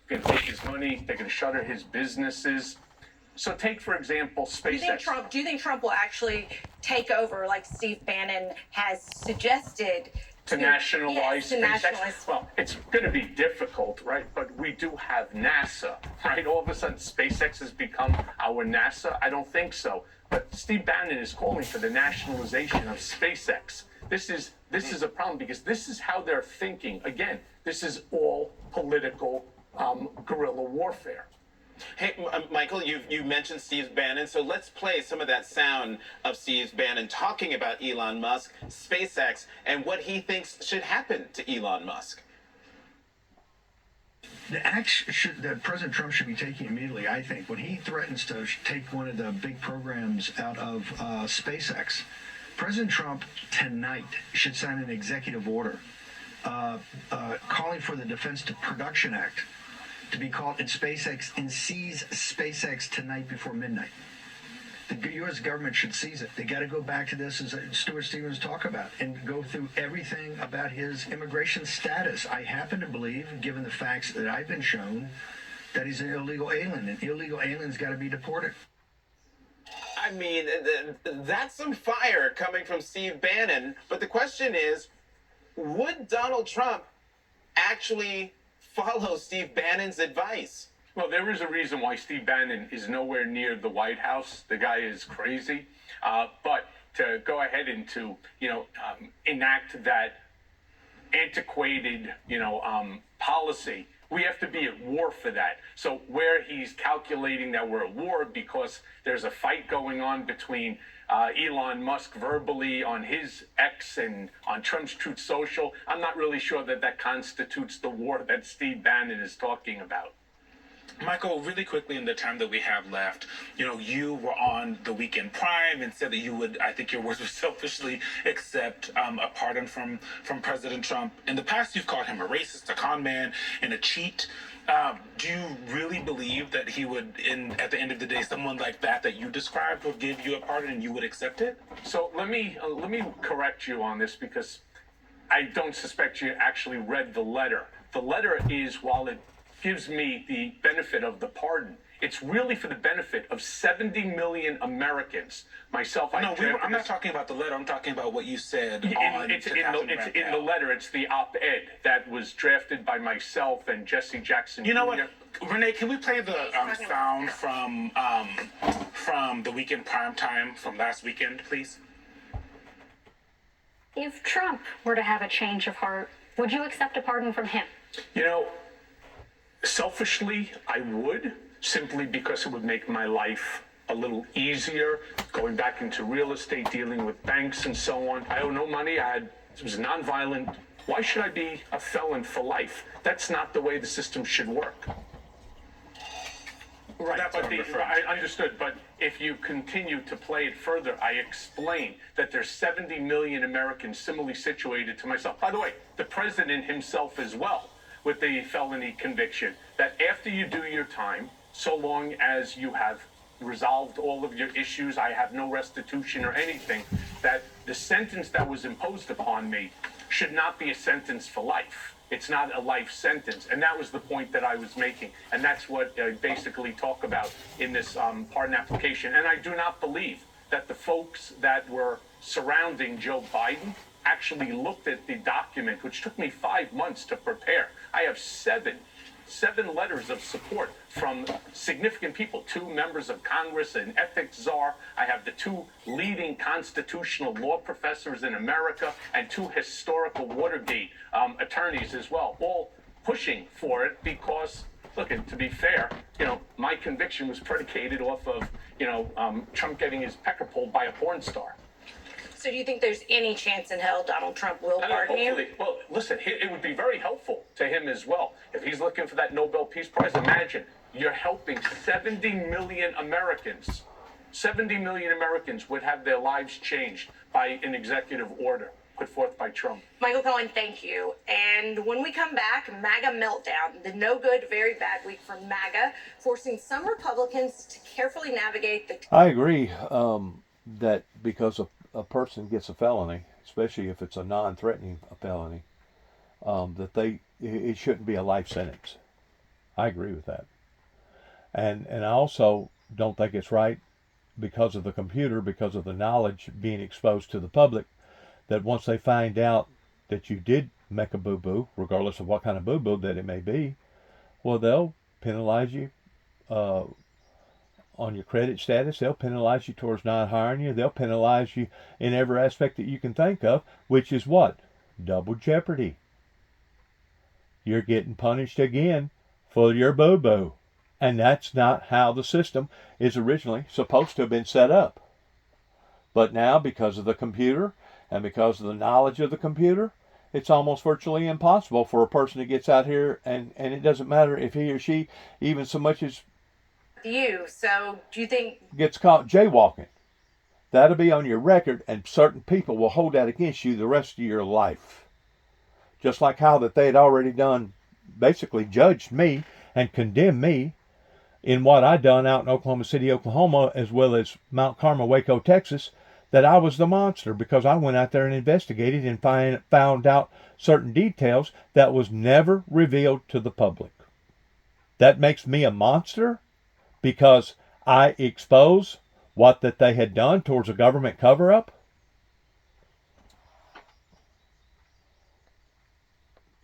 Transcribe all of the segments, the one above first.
going to take his money. They're going to shutter his businesses. So take, for example, SpaceX. Do you think Trump will actually take over, like Steve Bannon has suggested, to nationalize to SpaceX? nationalize? Well, it's going to be difficult, right? But we do have NASA, right? All of a sudden, SpaceX has become our NASA? I don't think so. But Steve Bannon is calling for the nationalization of SpaceX. This is a problem because this is how they're thinking. Again, this is all political guerrilla warfare. Hey, Michael, you mentioned Steve Bannon, so let's play some of that sound of Steve Bannon talking about Elon Musk, SpaceX, and what he thinks should happen to Elon Musk. The action that President Trump should be taking immediately, I think, when he threatens to take one of the big programs out of SpaceX, President Trump tonight should sign an executive order calling for the Defense Production Act to be called in SpaceX and seize SpaceX tonight before midnight. The U.S. government should seize it. They got to go back to this, as Stuart Stevens talked about, and go through everything about his immigration status. I happen to believe, given the facts that I've been shown, that he's an illegal alien, and illegal aliens got to be deported. I mean, that's some fire coming from Steve Bannon. But the question is, would Donald Trump actually follow Steve Bannon's advice? Well, there is a reason why Steve Bannon is nowhere near the White House. The guy is crazy. But to go ahead and to, enact that antiquated, policy, we have to be at war for that. So where he's calculating that we're at war because there's a fight going on between Elon Musk verbally on his X and on Trump's Truth Social, I'm not really sure that that constitutes the war that Steve Bannon is talking about. Michael, really quickly in the time that we have left, you were on the Weekend Prime and said that you would, I think your words were selfishly accept a pardon from President Trump. In the past, you've called him a racist, a con man, and a cheat. Do you really believe that he would, at the end of the day, someone like that you described would give you a pardon and you would accept it? So let me correct you on this because I don't suspect you actually read the letter. The letter is, while it gives me the benefit of the pardon, it's really for the benefit of 70 million Americans. Myself, I'm not talking about the letter. I'm talking about what you said It's in the letter. It's the op-ed that was drafted by myself and Jesse Jackson. You know what, Renee? Can we play the sound from the Weekend Prime Time from last weekend, please? If Trump were to have a change of heart, would you accept a pardon from him? Selfishly, I would, simply because it would make my life a little easier, going back into real estate, dealing with banks and so on. I owe no money. It was nonviolent. Why should I be a felon for life? That's not the way the system should work. Right, I understood, but if you continue to play it further, I explain that there's 70 million Americans similarly situated to myself. By the way, the president himself as well, with the felony conviction, that after you do your time, so long as you have resolved all of your issues, I have no restitution or anything, that the sentence that was imposed upon me should not be a sentence for life. It's not a life sentence. And that was the point that I was making. And that's what I basically talk about in this pardon application. And I do not believe that the folks that were surrounding Joe Biden actually looked at the document, which took me 5 months to prepare. I have seven letters of support from significant people, 2 members of Congress, an ethics czar. I have the 2 leading constitutional law professors in America and 2 historical Watergate attorneys as well, all pushing for it because, look, and to be fair, my conviction was predicated off of, Trump getting his pecker pulled by a porn star. So do you think there's any chance in hell Donald Trump will pardon you? Well, listen, it would be very helpful to him as well. If he's looking for that Nobel Peace Prize, imagine you're helping 70 million Americans. 70 million Americans would have their lives changed by an executive order put forth by Trump. Michael Cohen, thank you. And when we come back, MAGA meltdown, the no good, very bad week for MAGA, forcing some Republicans to carefully navigate the... I agree that because a person gets a felony, especially if it's a non-threatening felony, that it shouldn't be a life sentence. I agree with that. And I also don't think it's right because of the computer, because of the knowledge being exposed to the public, that once they find out that you did make a boo-boo, regardless of what kind of boo-boo that it may be, well, they'll penalize you uh, on your credit status. They'll penalize you towards not hiring you. They'll penalize you in every aspect that you can think of, which is what? Double jeopardy. You're getting punished again for your boo-boo. And that's not how the system is originally supposed to have been set up. But now, because of the computer and because of the knowledge of the computer, it's almost virtually impossible for a person that gets out here, and it doesn't matter if he or she even so much as You. So do you think gets caught jaywalking. That'll be on your record, and certain people will hold that against you the rest of your life. Just like how that they had already done, basically judged me and condemned me in what I done out in Oklahoma City, Oklahoma, as well as Mount Carmel, Waco, Texas, that I was the monster because I went out there and investigated and found out certain details that was never revealed to the public. That makes me a monster because I expose what that they had done towards a government cover-up?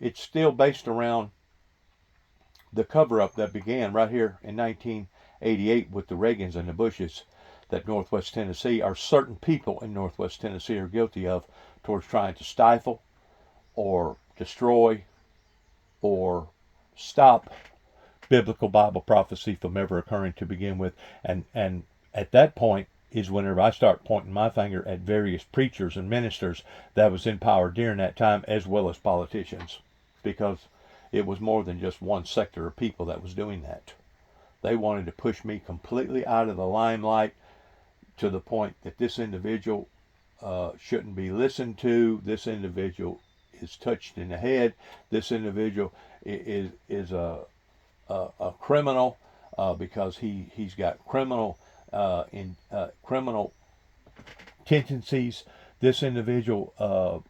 It's still based around the cover-up that began right here in 1988 with the Reagans and the Bushes that Northwest Tennessee, or certain people in Northwest Tennessee, are guilty of towards trying to stifle or destroy or stop biblical Bible prophecy from ever occurring to begin with. And at that point is whenever I start pointing my finger at various preachers and ministers that was in power during that time, as well as politicians, because it was more than just one sector of people that was doing that. They wanted to push me completely out of the limelight to the point that this individual shouldn't be listened to. This individual is touched in the head. This individual is a criminal because he's got criminal tendencies. This individual,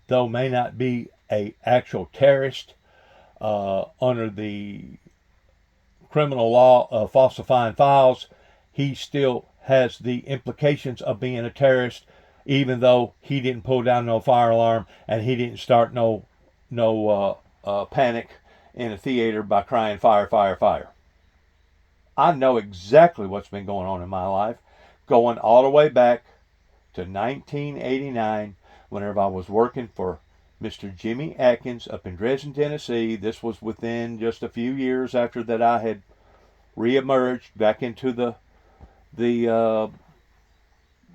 though may not be a actual terrorist, under the criminal law of falsifying files, he still has the implications of being a terrorist, even though he didn't pull down no fire alarm and he didn't start no panic in a theater by crying fire, fire, fire. I know exactly what's been going on in my life, going all the way back to 1989, whenever I was working for Mr. Jimmy Atkins up in Dresden, Tennessee. This was within just a few years after that I had reemerged back into the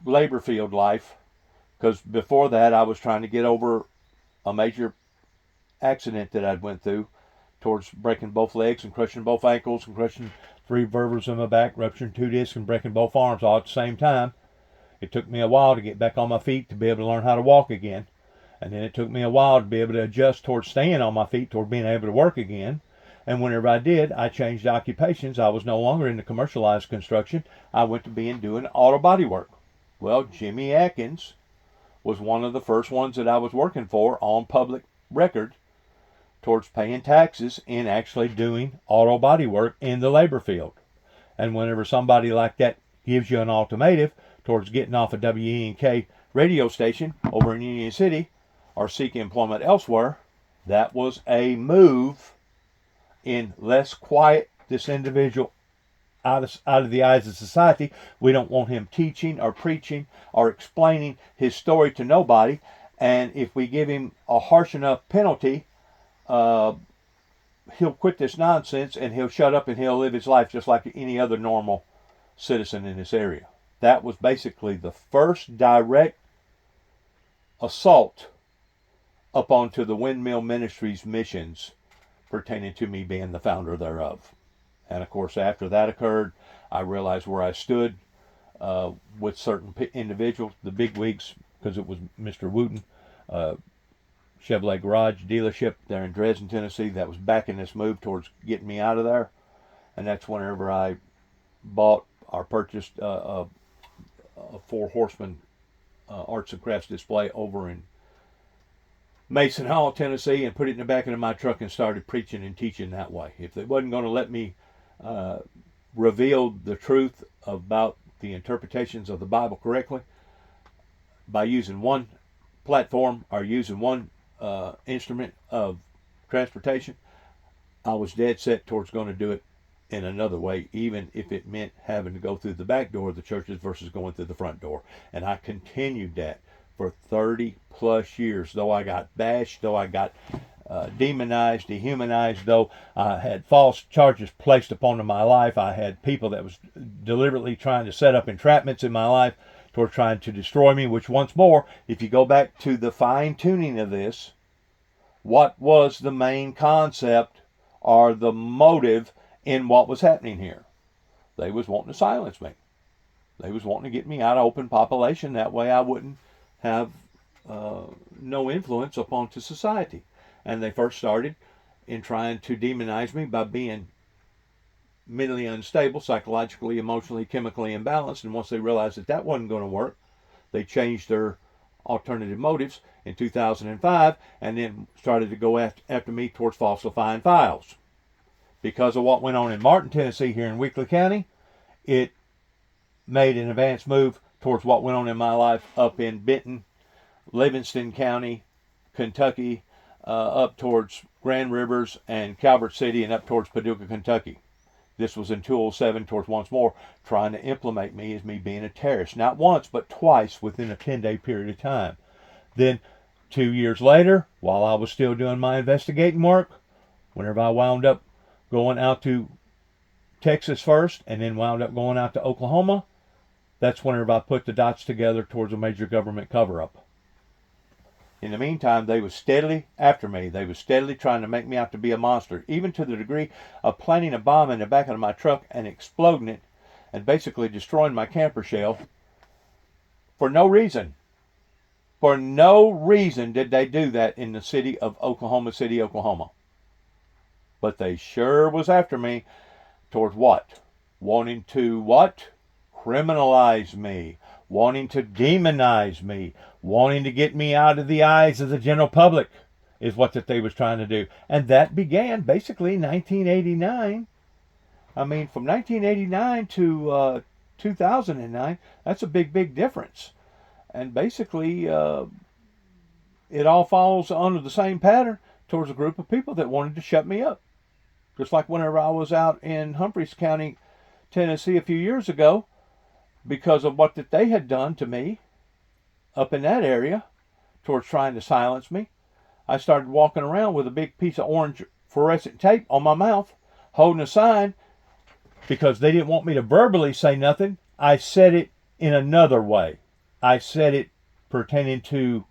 labor field life, because before that I was trying to get over a major accident that I'd went through towards breaking both legs and crushing both ankles and crushing 3 vertebrae in my back, rupturing 2 discs and breaking both arms all at the same time. It took me a while to get back on my feet to be able to learn how to walk again. And then it took me a while to be able to adjust towards staying on my feet, toward being able to work again. And whenever I did, I changed occupations. I was no longer into commercialized construction. I went to doing auto body work. Well, Jimmy Atkins was one of the first ones that I was working for on public record towards paying taxes and actually doing auto body work in the labor field. And whenever somebody like that gives you an ultimatum towards getting off a WENK radio station over in Union City or seek employment elsewhere, that was a move in let's quiet this individual out of the eyes of society. We don't want him teaching or preaching or explaining his story to nobody. And if we give him a harsh enough penalty, he'll quit this nonsense and he'll shut up and he'll live his life just like any other normal citizen in this area. That was basically the first direct assault up onto the Windmill Ministries missions pertaining to me being the founder thereof. And of course, after that occurred, I realized where I stood with certain individuals, the bigwigs, because it was Mr. Wooten, Chevrolet Garage dealership there in Dresden, Tennessee, that was backing this move towards getting me out of there. And that's whenever I bought or purchased a 4 Horsemen arts and crafts display over in Mason Hall, Tennessee, and put it in the back of my truck and started preaching and teaching that way. If they wasn't going to let me reveal the truth about the interpretations of the Bible correctly by using one platform or using one instrument of transportation, I was dead set towards going to do it in another way, even if it meant having to go through the back door of the churches versus going through the front door. And I continued that for 30 plus years, though I got bashed, though I got demonized, dehumanized, though I had false charges placed upon my life. I had people that was deliberately trying to set up entrapments in my life toward trying to destroy me, which once more, if you go back to the fine tuning of this, what was the main concept or the motive in what was happening here? They was wanting to silence me. They was wanting to get me out of open population. That way I wouldn't have no influence upon to society. And they first started in trying to demonize me by being mentally unstable, psychologically, emotionally, chemically imbalanced. And once they realized that that wasn't going to work, they changed their alternative motives in 2005 and then started to go after me towards falsifying files. Because of what went on in Martin, Tennessee, here in Weakley County, it made an advanced move towards what went on in my life up in Benton, Livingston County, Kentucky, up towards Grand Rivers and Calvert City, and up towards Paducah, Kentucky. This was in 2007 towards once more trying to implement me as me being a terrorist. Not once, but twice within a 10-day period of time. Then 2 years later, while I was still doing my investigating work, whenever I wound up going out to Texas first and then wound up going out to Oklahoma, that's whenever I put the dots together towards a major government cover-up. In the meantime, they was steadily after me. They was steadily trying to make me out to be a monster, even to the degree of planting a bomb in the back of my truck and exploding it and basically destroying my camper shell for no reason. For no reason did they do that in the city of Oklahoma City, Oklahoma. But they sure was after me towards what? Wanting to what? Criminalize me. Wanting to demonize me. Wanting to get me out of the eyes of the general public is what that they was trying to do. And that began basically in 1989. I mean, from 1989 to 2009, that's a big, big difference. And basically, it all follows under the same pattern towards a group of people that wanted to shut me up. Just like whenever I was out in Humphreys County, Tennessee a few years ago, because of what that they had done to me up in that area towards trying to silence me, I started walking around with a big piece of orange fluorescent tape on my mouth, holding a sign, because they didn't want me to verbally say nothing. I said it in another way. I said it pertaining to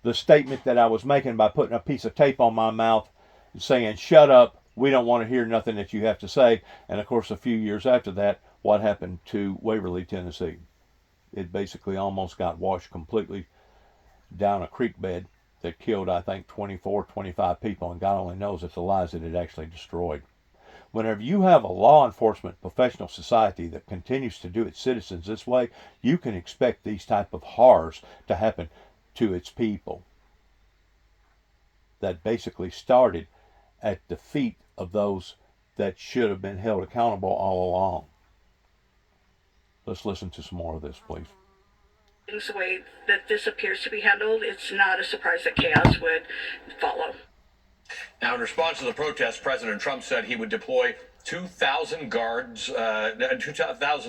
the statement that I was making by putting a piece of tape on my mouth and saying, "Shut up, we don't want to hear nothing that you have to say." And of course, a few years after that, what happened to Waverly, Tennessee? It basically almost got washed completely down a creek bed that killed, I think, 24, 25 people, and God only knows if the lives that it actually destroyed. Whenever you have a law enforcement professional society that continues to do its citizens this way, you can expect these type of horrors to happen to its people. That basically started at the feet of those that should have been held accountable all along. Let's listen to some more of this, please. The way that this appears to be handled, it's not a surprise that chaos would follow. Now, in response to the protest, President Trump said he would deploy 2,000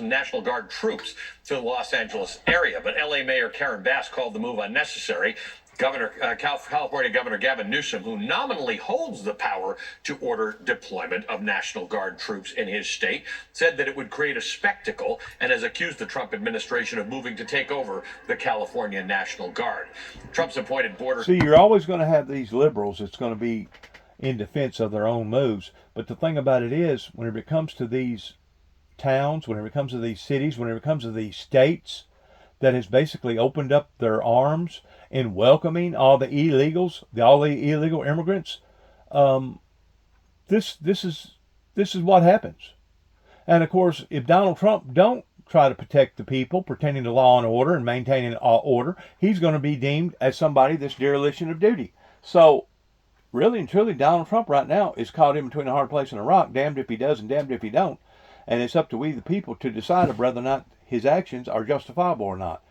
National Guard troops to the Los Angeles area. But LA Mayor Karen Bass called the move unnecessary. California Governor Gavin Newsom, who nominally holds the power to order deployment of National Guard troops in his state, said that it would create a spectacle and has accused the Trump administration of moving to take over the California National Guard. Trump's appointed border... See, you're always going to have these liberals that's going to be in defense of their own moves. But the thing about it is, whenever it comes to these towns, whenever it comes to these cities, whenever it comes to these states that has basically opened up their arms in welcoming all the illegals, all the illegal immigrants, this is what happens. And of course, if Donald Trump don't try to protect the people, pretending to law and order and maintaining order, he's going to be deemed as somebody that's dereliction of duty. So, really and truly, Donald Trump right now is caught in between a hard place and a rock, damned if he does and damned if he don't. And it's up to we, the people, to decide whether or not his actions are justifiable or not.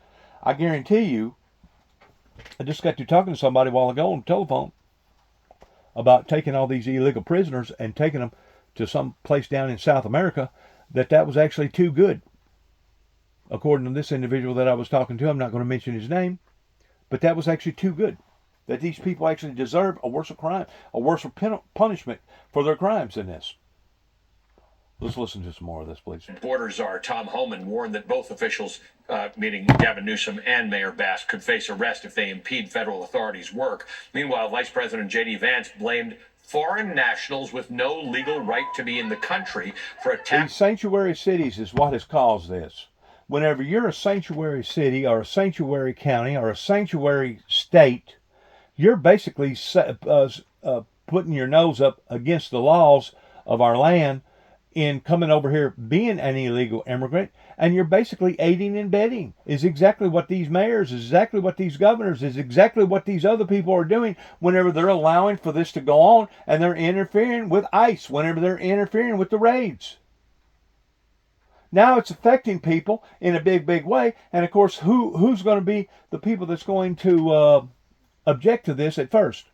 I guarantee you, I just got to talking to somebody a while ago on the telephone about taking all these illegal prisoners and taking them to some place down in South America, that was actually too good. According to this individual that I was talking to, I'm not going to mention his name, but that was actually too good. That these people actually deserve a worse crime, a worse punishment for their crimes than this. Let's listen to some more of this, please. Border czar Tom Homan warned that both officials, meaning Gavin Newsom and Mayor Bass, could face arrest if they impede federal authorities' work. Meanwhile, Vice President J.D. Vance blamed foreign nationals with no legal right to be in the country for attacks. These sanctuary cities is what has caused this. Whenever you're a sanctuary city or a sanctuary county or a sanctuary state, you're basically putting your nose up against the laws of our land in coming over here being an illegal immigrant, and you're basically aiding and abetting. Is exactly what these mayors, is exactly what these governors, is exactly what these other people are doing whenever they're allowing for this to go on, and they're interfering with ICE, whenever they're interfering with the raids. Now it's affecting people in a big, big way, and of course, who's going to be the people that's going to object to this at first?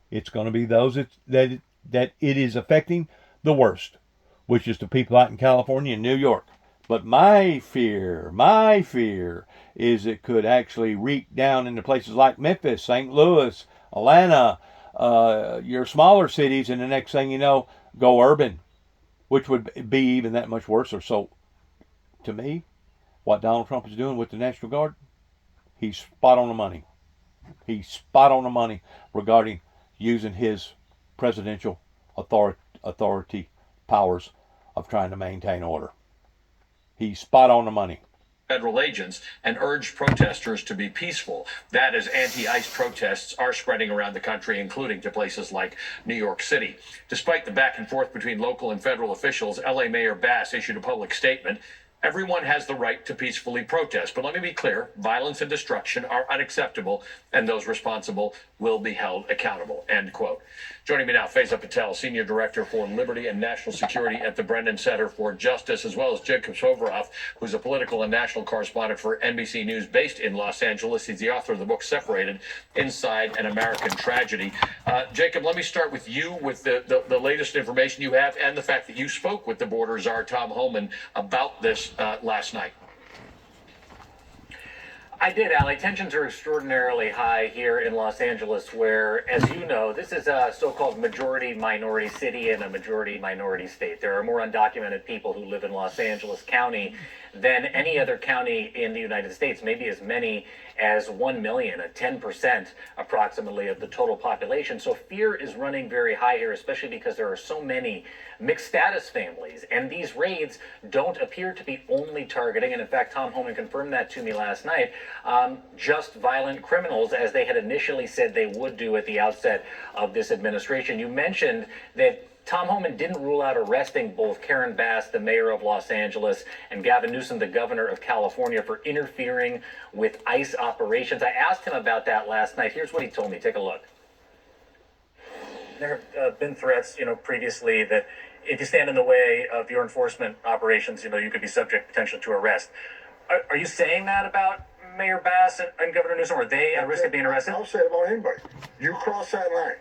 It's going to be those that it is affecting the worst, which is the people out in California and New York. But my fear is it could actually reach down into places like Memphis, St. Louis, Atlanta, your smaller cities, and the next thing you know, go urban, which would be even that much worse. So, to me, what Donald Trump is doing with the National Guard, he's spot on the money. He's spot on the money regarding using his presidential authority powers of trying to maintain order. He's spot on the money. Federal agents and urged protesters to be peaceful. That as anti-ICE protests are spreading around the country, including to places like New York City. Despite the back and forth between local and federal officials, LA Mayor Bass issued a public statement. Everyone has the right to peacefully protest, but let me be clear, violence and destruction are unacceptable, and those responsible will be held accountable, end quote. Joining me now, Faiza Patel, Senior Director for Liberty and National Security at the Brennan Center for Justice, as well as Jacob Soboroff, who's a political and national correspondent for NBC News based in Los Angeles. He's the author of the book Separated, Inside an American Tragedy. Jacob, let me start with you with the latest information you have and the fact that you spoke with the border czar, Tom Homan, about this last night. I did, Ali. Tensions are extraordinarily high here in Los Angeles, where, as you know, this is a so-called majority-minority city and a majority-minority state. There are more undocumented people who live in Los Angeles County than any other county in the United States, maybe as many as 1 million, 10% approximately of the total population. So fear is running very high here, especially because there are so many mixed status families. And these raids don't appear to be only targeting, and in fact, Tom Homan confirmed that to me last night, just violent criminals, as they had initially said they would do at the outset of this administration. You mentioned that Tom Homan didn't rule out arresting both Karen Bass, the mayor of Los Angeles, and Gavin Newsom, the governor of California, for interfering with ICE operations. I asked him about that last night. Here's what he told me. Take a look. There have been threats, previously that if you stand in the way of your enforcement operations, you could be subject potentially to arrest. Are you saying that about Mayor Bass and Governor Newsom? Are they at risk of being arrested? I'll say it about anybody. You cross that line.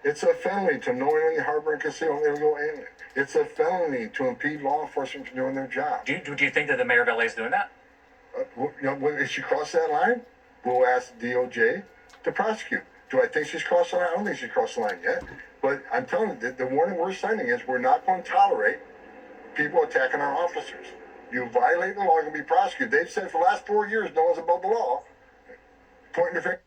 It's a felony to knowingly harbor and conceal an illegal alien. It's a felony to impede law enforcement from doing their job. Do you think that the mayor of LA is doing that? If she crossed that line, we'll ask DOJ to prosecute. Do I think she's crossed the line? I don't think she's crossed the line yet. But I'm telling you, the warning we're sending is we're not going to tolerate people attacking our officers. You violate the law, you're going to be prosecuted. They've said for the last 4 years, no one's above the law. Pointing the finger.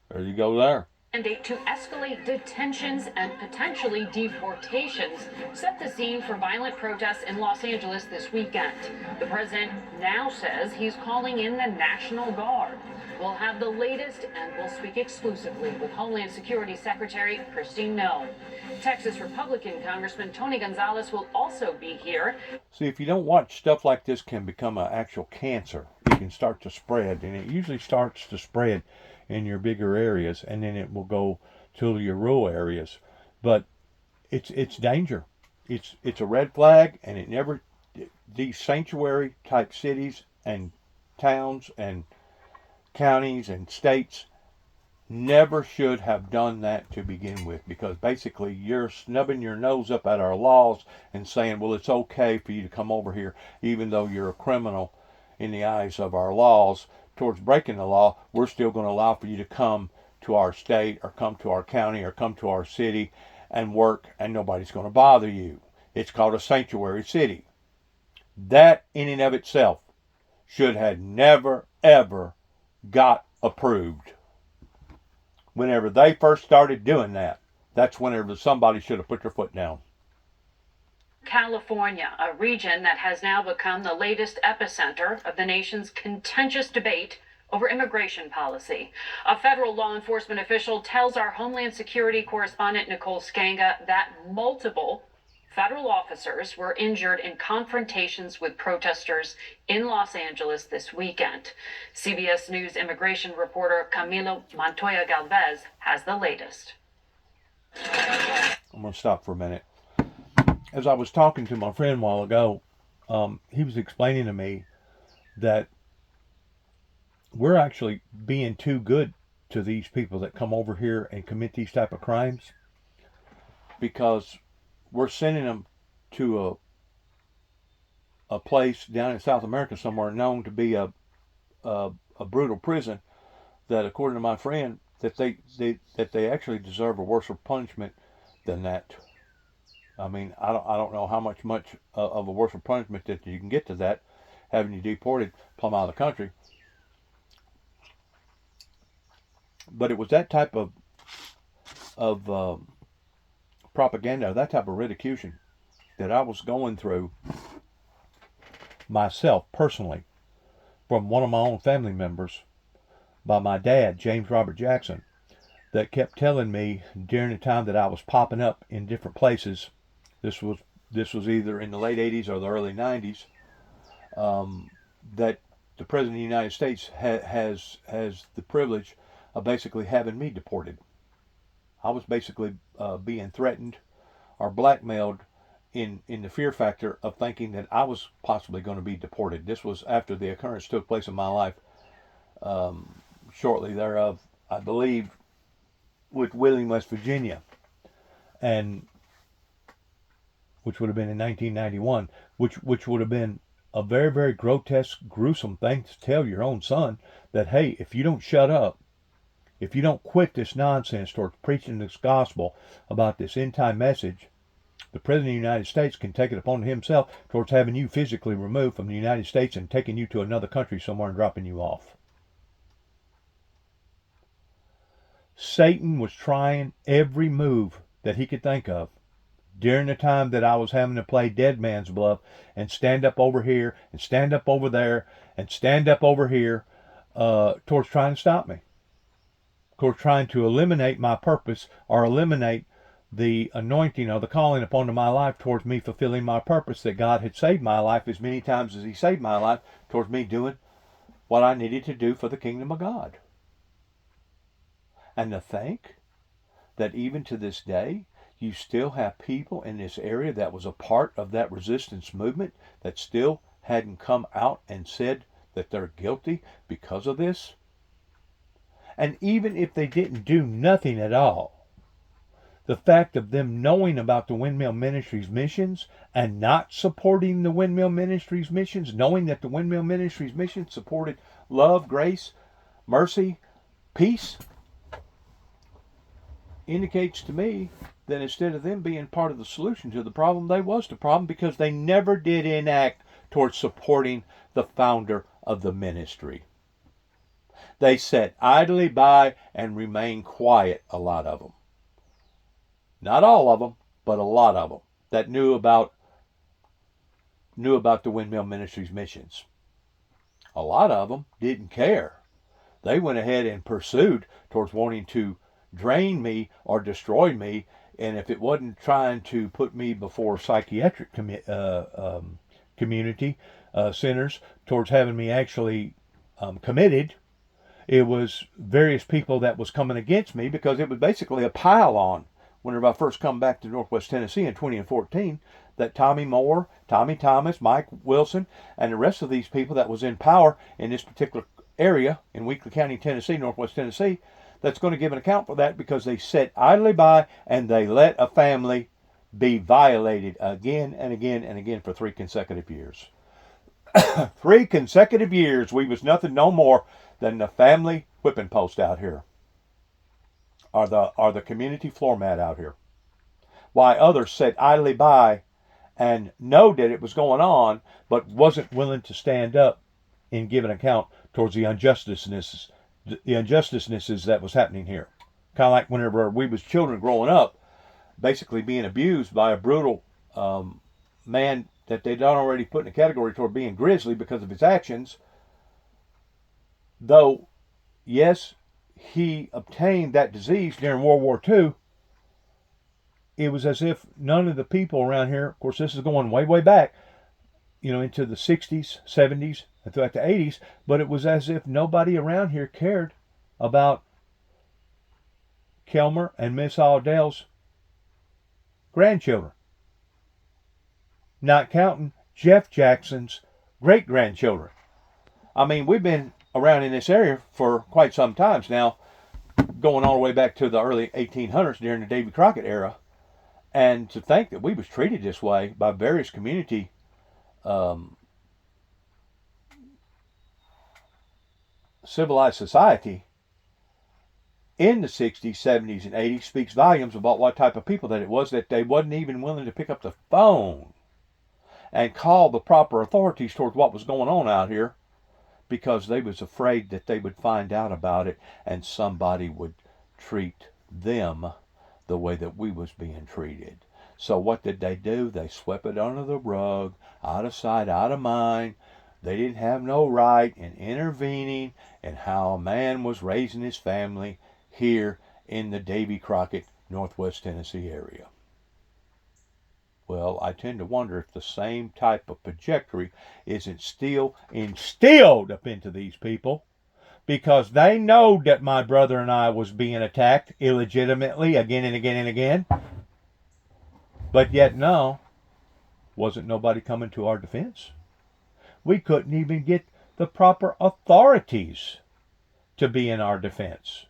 There you go there. Mandate to escalate detentions and potentially deportations set the scene for violent protests in Los Angeles this weekend. The president now says he's calling in the National Guard. We'll have the latest, and we'll speak exclusively with Homeland Security Secretary Kristi Noem. Texas Republican Congressman Tony Gonzalez will also be here. See, if you don't watch, stuff like this can become an actual cancer. It can start to spread, and it usually starts to spread in your bigger areas, and then it will go to your rural areas. But it's danger. It's a red flag, and it never, these sanctuary type cities and towns and counties and states never should have done that to begin with, because basically you're snubbing your nose up at our laws and saying, well, it's okay for you to come over here even though you're a criminal in the eyes of our laws towards breaking the law. We're still going to allow for you to come to our state or come to our county or come to our city and work, and nobody's going to bother you. It's called a sanctuary city. That in and of itself should have never ever got approved. Whenever they first started doing that, that's whenever somebody should have put their foot down. California, a region that has now become the latest epicenter of the nation's contentious debate over immigration policy. A federal law enforcement official tells our Homeland Security correspondent Nicole Skanga that multiple federal officers were injured in confrontations with protesters in Los Angeles this weekend. CBS News immigration reporter Camilo Montoya Galvez has the latest. I'm going to stop for a minute. As I was talking to my friend a while ago, he was explaining to me that we're actually being too good to these people that come over here and commit these type of crimes, because we're sending them to a place down in South America somewhere known to be a brutal prison, that according to my friend that they actually deserve a worse punishment than that. I mean, I don't know how much of a worse punishment that you can get to that, having you deported plumb out of the country. But it was that type of propaganda, that type of ridiculation that I was going through myself personally from one of my own family members by my dad, James Robert Jackson, that kept telling me during the time that I was popping up in different places. This was either in the late 80s or the early 90s, that the President of the United States has the privilege of basically having me deported. I was basically being threatened or blackmailed in the fear factor of thinking that I was possibly going to be deported. This was after the occurrence took place in my life, shortly thereof, I believe, with Wheeling, West Virginia, and which would have been in 1991, which would have been a very, very grotesque, gruesome thing to tell your own son, that, hey, if you don't shut up, if you don't quit this nonsense towards preaching this gospel about this end-time message, the President of the United States can take it upon himself towards having you physically removed from the United States and taking you to another country somewhere and dropping you off. Satan was trying every move that he could think of during the time that I was having to play dead man's bluff and stand up over here and stand up over there and stand up over here towards trying to stop me. Of course, trying to eliminate my purpose or eliminate the anointing or the calling upon my life towards me fulfilling my purpose, that God had saved my life as many times as he saved my life, towards me doing what I needed to do for the kingdom of God. And to think that even to this day, you still have people in this area that was a part of that resistance movement that still hadn't come out and said that they're guilty because of this. And even if they didn't do nothing at all, the fact of them knowing about the Windmill Ministries missions and not supporting the Windmill Ministries missions, knowing that the Windmill Ministries missions supported love, grace, mercy, peace, indicates to me that instead of them being part of the solution to the problem, they was the problem, because they never did enact towards supporting the founder of the ministry. They sat idly by and remained quiet, a lot of them. Not all of them, but a lot of them that knew about the Windmill Ministries missions. A lot of them didn't care. They went ahead and pursued towards wanting to drain me or destroy me, and if it wasn't trying to put me before psychiatric community centers towards having me actually committed, It was various people that was coming against me because it was basically a pile-on. Whenever I first come back to Northwest Tennessee in 2014, that Tommy Moore, Tommy Thomas, Mike Wilson, and the rest of these people that was in power in this particular area in Weakley County, Tennessee, Northwest Tennessee, that's going to give an account for that because they sat idly by and they let a family be violated again and again and again for 3 consecutive years. 3 consecutive years, we was nothing no more than the family whipping post out here, or the community floor mat out here. Why others sat idly by and know that it was going on, but wasn't willing to stand up and give an account towards the injustices that was happening here. Kind of like whenever we was children growing up, basically being abused by a brutal man that they'd already put in a category toward being grisly because of his actions. Though, yes, he obtained that disease during World War II, it was as if none of the people around here, of course this is going way, way back, into the 60s, 70s, and throughout the 80s, but it was as if nobody around here cared about Kelmer and Miss Aldell's grandchildren. Not counting Jeff Jackson's great-grandchildren. I mean, we've been around in this area for quite some times now, going all the way back to the early 1800s during the Davy Crockett era. And to think that we was treated this way by various community civilized society in the 60s, 70s, and 80s speaks volumes about what type of people that it was, that they wasn't even willing to pick up the phone and call the proper authorities towards what was going on out here because they was afraid that they would find out about it and somebody would treat them the way that we was being treated. So what did they do? They swept it under the rug, out of sight, out of mind. They didn't have no right in intervening in how a man was raising his family here in the Davy Crockett, Northwest Tennessee area. Well, I tend to wonder if the same type of trajectory isn't still instilled up into these people, because they know that my brother and I was being attacked illegitimately again and again and again. But yet no, wasn't nobody coming to our defense. We couldn't even get the proper authorities to be in our defense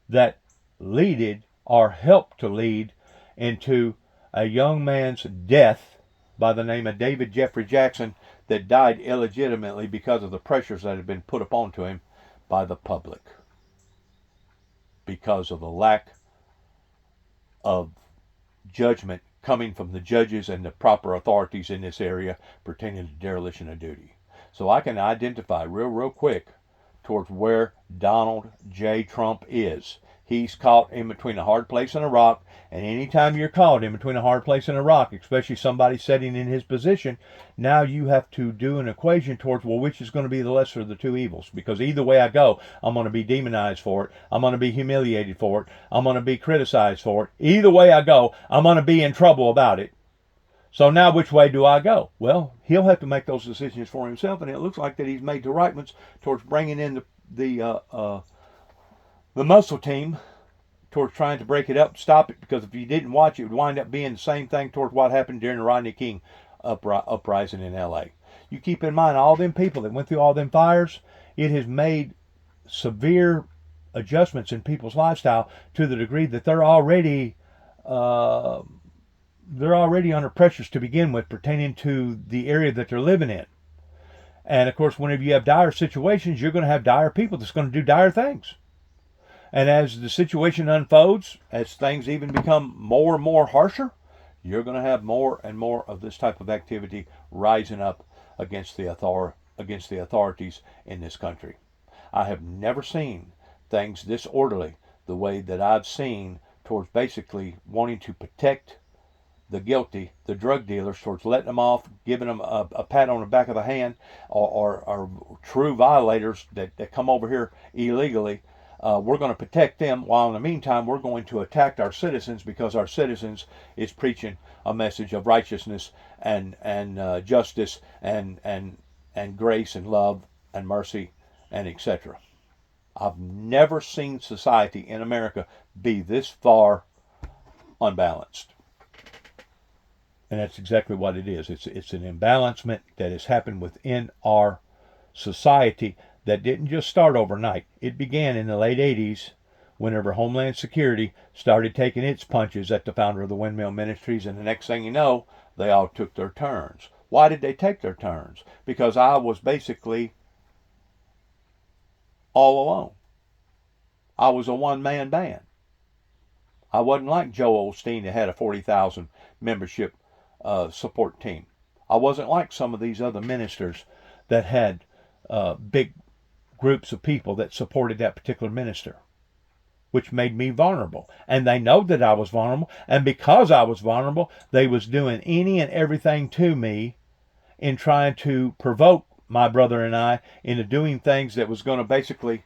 that leaded or helped to lead into a young man's death by the name of David Jeffrey Jackson that died illegitimately because of the pressures that had been put upon to him by the public because of the lack of judgment coming from the judges and the proper authorities in this area pertaining to dereliction of duty. So I can identify real quick towards where Donald J. Trump is. He's caught in between a hard place and a rock, and anytime you're caught in between a hard place and a rock, especially somebody sitting in his position, now you have to do an equation towards, well, which is going to be the lesser of the two evils? Because either way I go, I'm going to be demonized for it, I'm going to be humiliated for it, I'm going to be criticized for it. Either way I go, I'm going to be in trouble about it. So now which way do I go? Well, he'll have to make those decisions for himself, and it looks like that he's made the right ones towards bringing in the muscle team towards trying to break it up, stop it, because if you didn't watch it, would wind up being the same thing towards what happened during the Rodney King uprising in L.A. You keep in mind, all them people that went through all them fires, it has made severe adjustments in people's lifestyle to the degree that they're already under pressures to begin with pertaining to the area that they're living in. And of course, whenever you have dire situations, you're going to have dire people that's going to do dire things. And as the situation unfolds, as things even become more and more harsher, you're going to have more and more of this type of activity rising up against the authorities in this country. I have never seen things this orderly the way that I've seen towards basically wanting to protect the guilty, the drug dealers, towards letting them off, giving them a pat on the back of the hand, or true violators that come over here illegally. We're going to protect them, while in the meantime we're going to attack our citizens, because our citizens is preaching a message of righteousness and justice and grace and love and mercy and etc. I've never seen society in America be this far unbalanced. And that's exactly what it is. It's an imbalancement that has happened within our society that didn't just start overnight. It began in the late 80s whenever Homeland Security started taking its punches at the founder of the Windmill Ministries, and the next thing you know, they all took their turns. Why did they take their turns? Because I was basically all alone. I was a one-man band. I wasn't like Joe Osteen that had a 40,000 membership support team. I wasn't like some of these other ministers that had big groups of people that supported that particular minister, which made me vulnerable. And they know that I was vulnerable, and because I was vulnerable, they was doing any and everything to me in trying to provoke my brother and I into doing things that was going to basically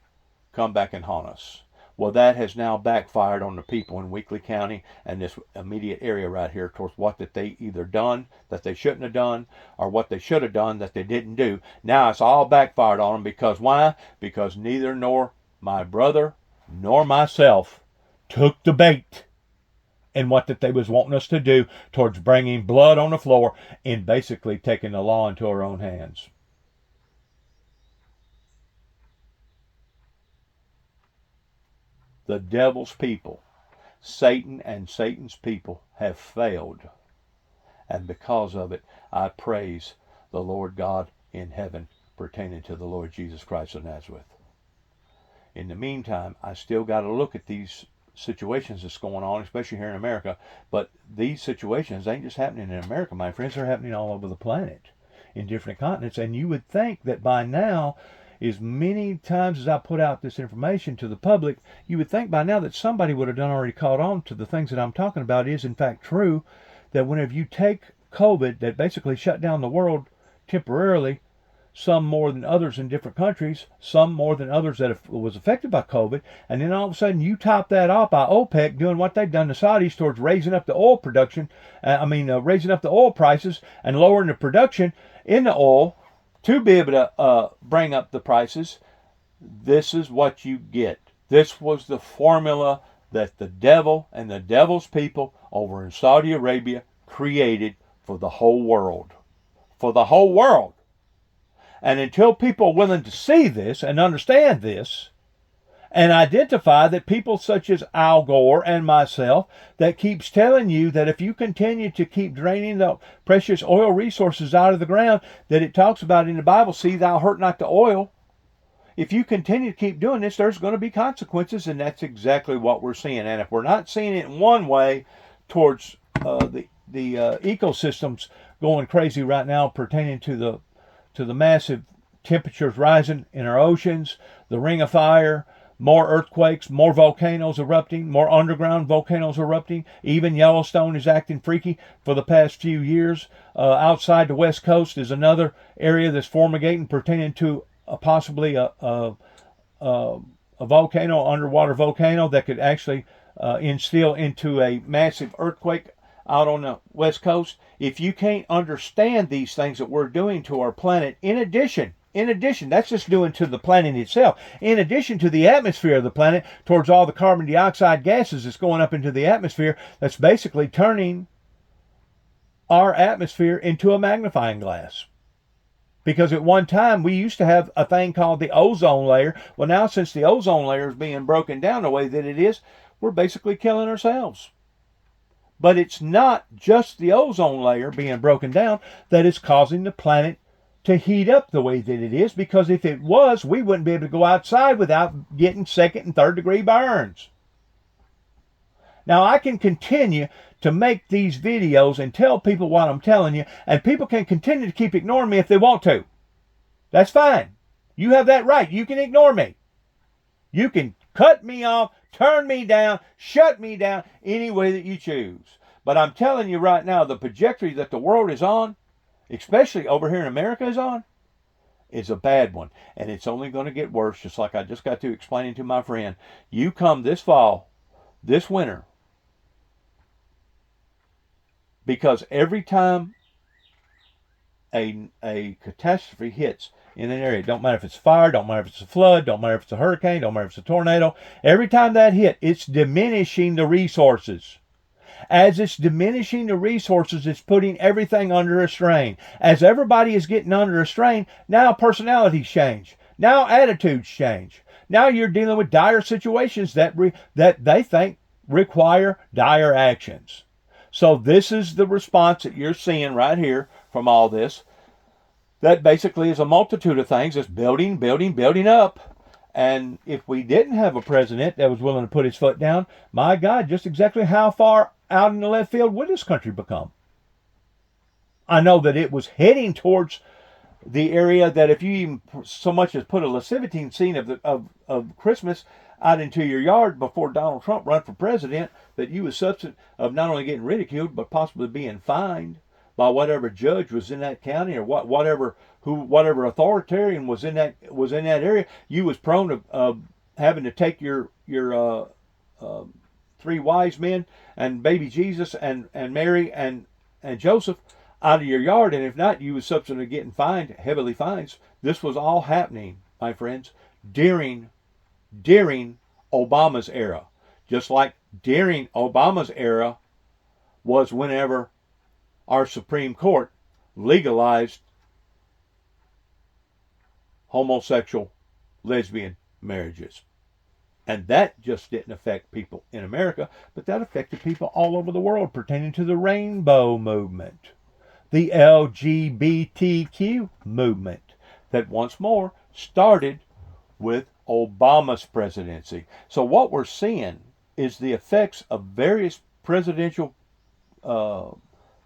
come back and haunt us. Well, that has now backfired on the people in Weakley County and this immediate area right here towards what that they either done that they shouldn't have done, or what they should have done that they didn't do. Now it's all backfired on them. Because why? Because neither nor my brother nor myself took the bait in what that they was wanting us to do towards bringing blood on the floor and basically taking the law into our own hands. The devil's people, Satan and Satan's people, have failed. And because of it, I praise the Lord God in heaven pertaining to the Lord Jesus Christ of Nazareth. In the meantime, I still got to look at these situations that's going on, especially here in America. But these situations ain't just happening in America, my friends. They're happening all over the planet, in different continents. And you would think that by now, as many times as I put out this information to the public, you would think by now that somebody would have already caught on to the things that I'm talking about. It is in fact true that whenever you take COVID, that basically shut down the world temporarily, some more than others in different countries, some more than others that was affected by COVID, and then all of a sudden you top that off by OPEC doing what they've done to Saudis towards raising up the oil production, raising up the oil prices and lowering the production in the oil to be able to bring up the prices. This is what you get. This was the formula that the devil and the devil's people over in Saudi Arabia created for the whole world. For the whole world. And until people are willing to see this and understand this, and identify that people such as Al Gore and myself that keeps telling you that if you continue to keep draining the precious oil resources out of the ground that it talks about in the Bible, see thou hurt not the oil. If you continue to keep doing this, there's going to be consequences, and that's exactly what we're seeing. And if we're not seeing it in one way towards the ecosystems going crazy right now pertaining to the massive temperatures rising in our oceans, the ring of fire, more earthquakes, more volcanoes erupting, more underground volcanoes erupting. Even Yellowstone is acting freaky for the past few years. Outside the West Coast is another area that's formigating pertaining to possibly a volcano, underwater volcano that could actually instill into a massive earthquake out on the West Coast. If you can't understand these things that we're doing to our planet, in addition, that's just doing to the planet itself. In addition to the atmosphere of the planet, towards all the carbon dioxide gases that's going up into the atmosphere, that's basically turning our atmosphere into a magnifying glass. Because at one time, we used to have a thing called the ozone layer. Well, now since the ozone layer is being broken down the way that it is, we're basically killing ourselves. But it's not just the ozone layer being broken down that is causing the planet to heat up the way that it is, because if it was, we wouldn't be able to go outside without getting second and third degree burns. Now, I can continue to make these videos and tell people what I'm telling you, and people can continue to keep ignoring me if they want to. That's fine. You have that right. You can ignore me. You can cut me off, turn me down, shut me down, any way that you choose. But I'm telling you right now, the trajectory that the world is on, especially over here in America is on, is a bad one. And it's only going to get worse, just like I just got to explaining to my friend. You come this fall, this winter, because every time a catastrophe hits, in an area. Don't matter if it's fire, don't matter if it's a flood, don't matter if it's a hurricane, don't matter if it's a tornado. Every time that hit, it's diminishing the resources. As it's diminishing the resources, it's putting everything under a strain. As everybody is getting under a strain, now personalities change. Now attitudes change. Now you're dealing with dire situations that they think require dire actions. So this is the response that you're seeing right here from all this. That basically is a multitude of things. It's building up. And if we didn't have a president that was willing to put his foot down, my God, just exactly how far out in the left field would this country become? I know that it was heading towards the area that if you even so much as put a lascivity scene of Christmas out into your yard before Donald Trump run for president, that you was subject of not only getting ridiculed but possibly being fined by whatever judge was in that county or whatever authoritarian was in that area. You was prone to having to take your three wise men and baby Jesus and Mary and Joseph out of your yard, and if not, you was subject to getting fined, heavily fines. This was all happening, my friends, during Obama's era. Just like during Obama's era was whenever our Supreme Court legalized homosexual, lesbian marriages. And that just didn't affect people in America, but that affected people all over the world pertaining to the rainbow movement, the LGBTQ movement, that once more started with Obama's presidency. So what we're seeing is the effects of various presidential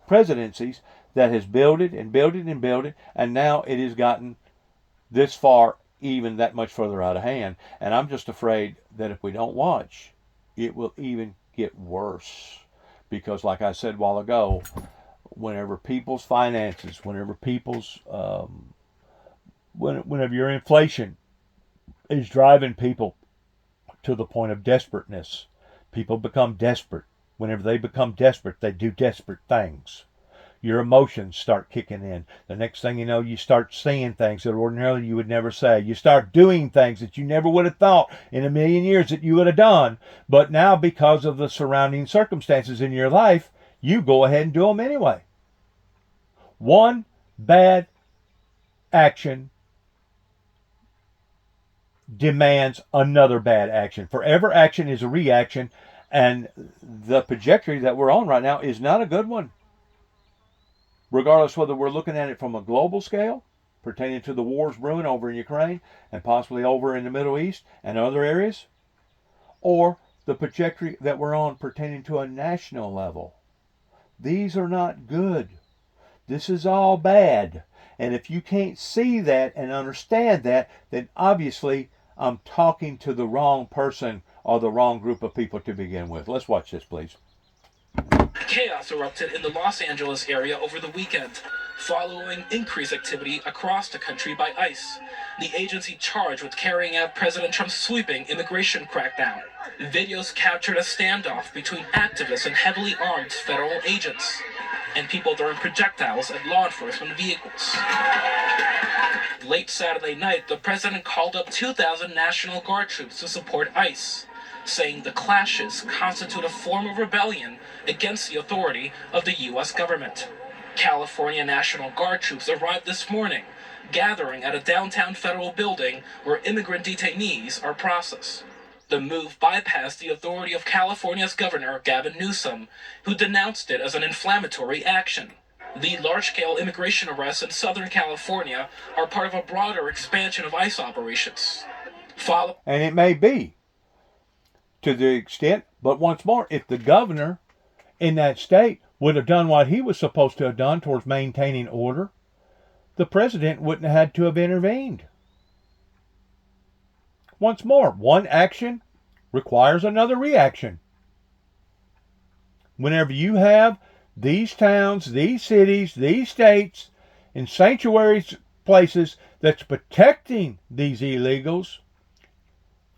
presidencies that has builded, and now it has gotten this far, even that much further out of hand. And I'm just afraid that if we don't watch, it will even get worse. Because like I said a while ago, whenever people's finances, whenever your inflation is driving people to the point of desperateness, people become desperate. Whenever they become desperate, they do desperate things. Your emotions start kicking in. The next thing you know, you start saying things that ordinarily you would never say. You start doing things that you never would have thought in a million years that you would have done. But now, because of the surrounding circumstances in your life, you go ahead and do them anyway. One bad action demands another bad action. Forever action is a reaction, and the trajectory that we're on right now is not a good one. Regardless whether we're looking at it from a global scale, pertaining to the wars brewing over in Ukraine and possibly over in the Middle East and other areas, or the trajectory that we're on pertaining to a national level. These are not good. This is all bad. And if you can't see that and understand that, then obviously I'm talking to the wrong person or the wrong group of people to begin with. Let's watch this, please. Chaos erupted in the Los Angeles area over the weekend, following increased activity across the country by ICE, the agency charged with carrying out President Trump's sweeping immigration crackdown. Videos captured a standoff between activists and heavily armed federal agents, and people throwing projectiles at law enforcement vehicles. Late Saturday night, the president called up 2,000 National Guard troops to support ICE, saying the clashes constitute a form of rebellion against the authority of the U.S. government. California National Guard troops arrived this morning, gathering at a downtown federal building where immigrant detainees are processed. The move bypassed the authority of California's Governor Gavin Newsom, who denounced it as an inflammatory action. The large-scale immigration arrests in Southern California are part of a broader expansion of ICE operations. And it may be, to the extent, but once more, if the governor in that state would have done what he was supposed to have done towards maintaining order, the president wouldn't have had to have intervened. Once more, one action requires another reaction. Whenever you have these towns, these cities, these states, in sanctuary places that's protecting these illegals,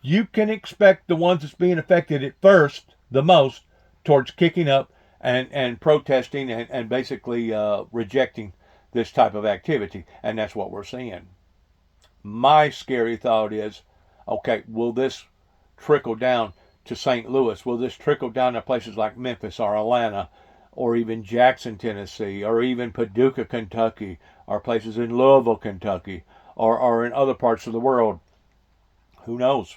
you can expect the ones that's being affected at first, the most, towards kicking up and protesting and basically rejecting this type of activity. And that's what we're seeing. My scary thought is, okay, will this trickle down to St. Louis? Will this trickle down to places like Memphis or Atlanta or even Jackson, Tennessee, or even Paducah, Kentucky, or places in Louisville, Kentucky, or in other parts of the world? Who knows?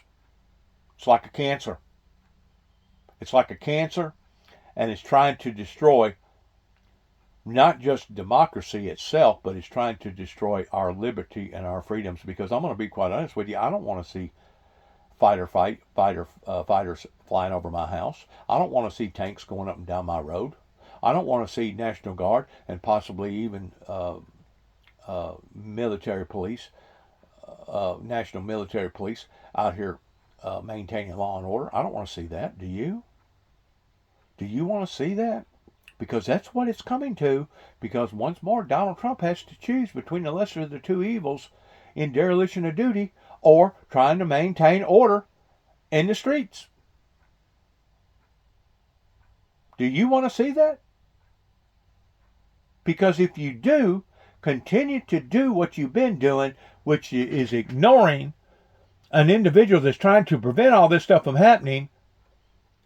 It's like a cancer. It's like a cancer, and it's trying to destroy not just democracy itself, but it's trying to destroy our liberty and our freedoms. Because I'm going to be quite honest with you, I don't want to see fighters flying over my house. I don't want to see tanks going up and down my road. I don't want to see National Guard and possibly even military police, national military police out here maintaining law and order. I don't want to see that. Do you? Do you want to see that? Because that's what it's coming to. Because once more, Donald Trump has to choose between the lesser of the two evils in dereliction of duty or trying to maintain order in the streets. Do you want to see that? Because if you do, continue to do what you've been doing, which is ignoring an individual that's trying to prevent all this stuff from happening,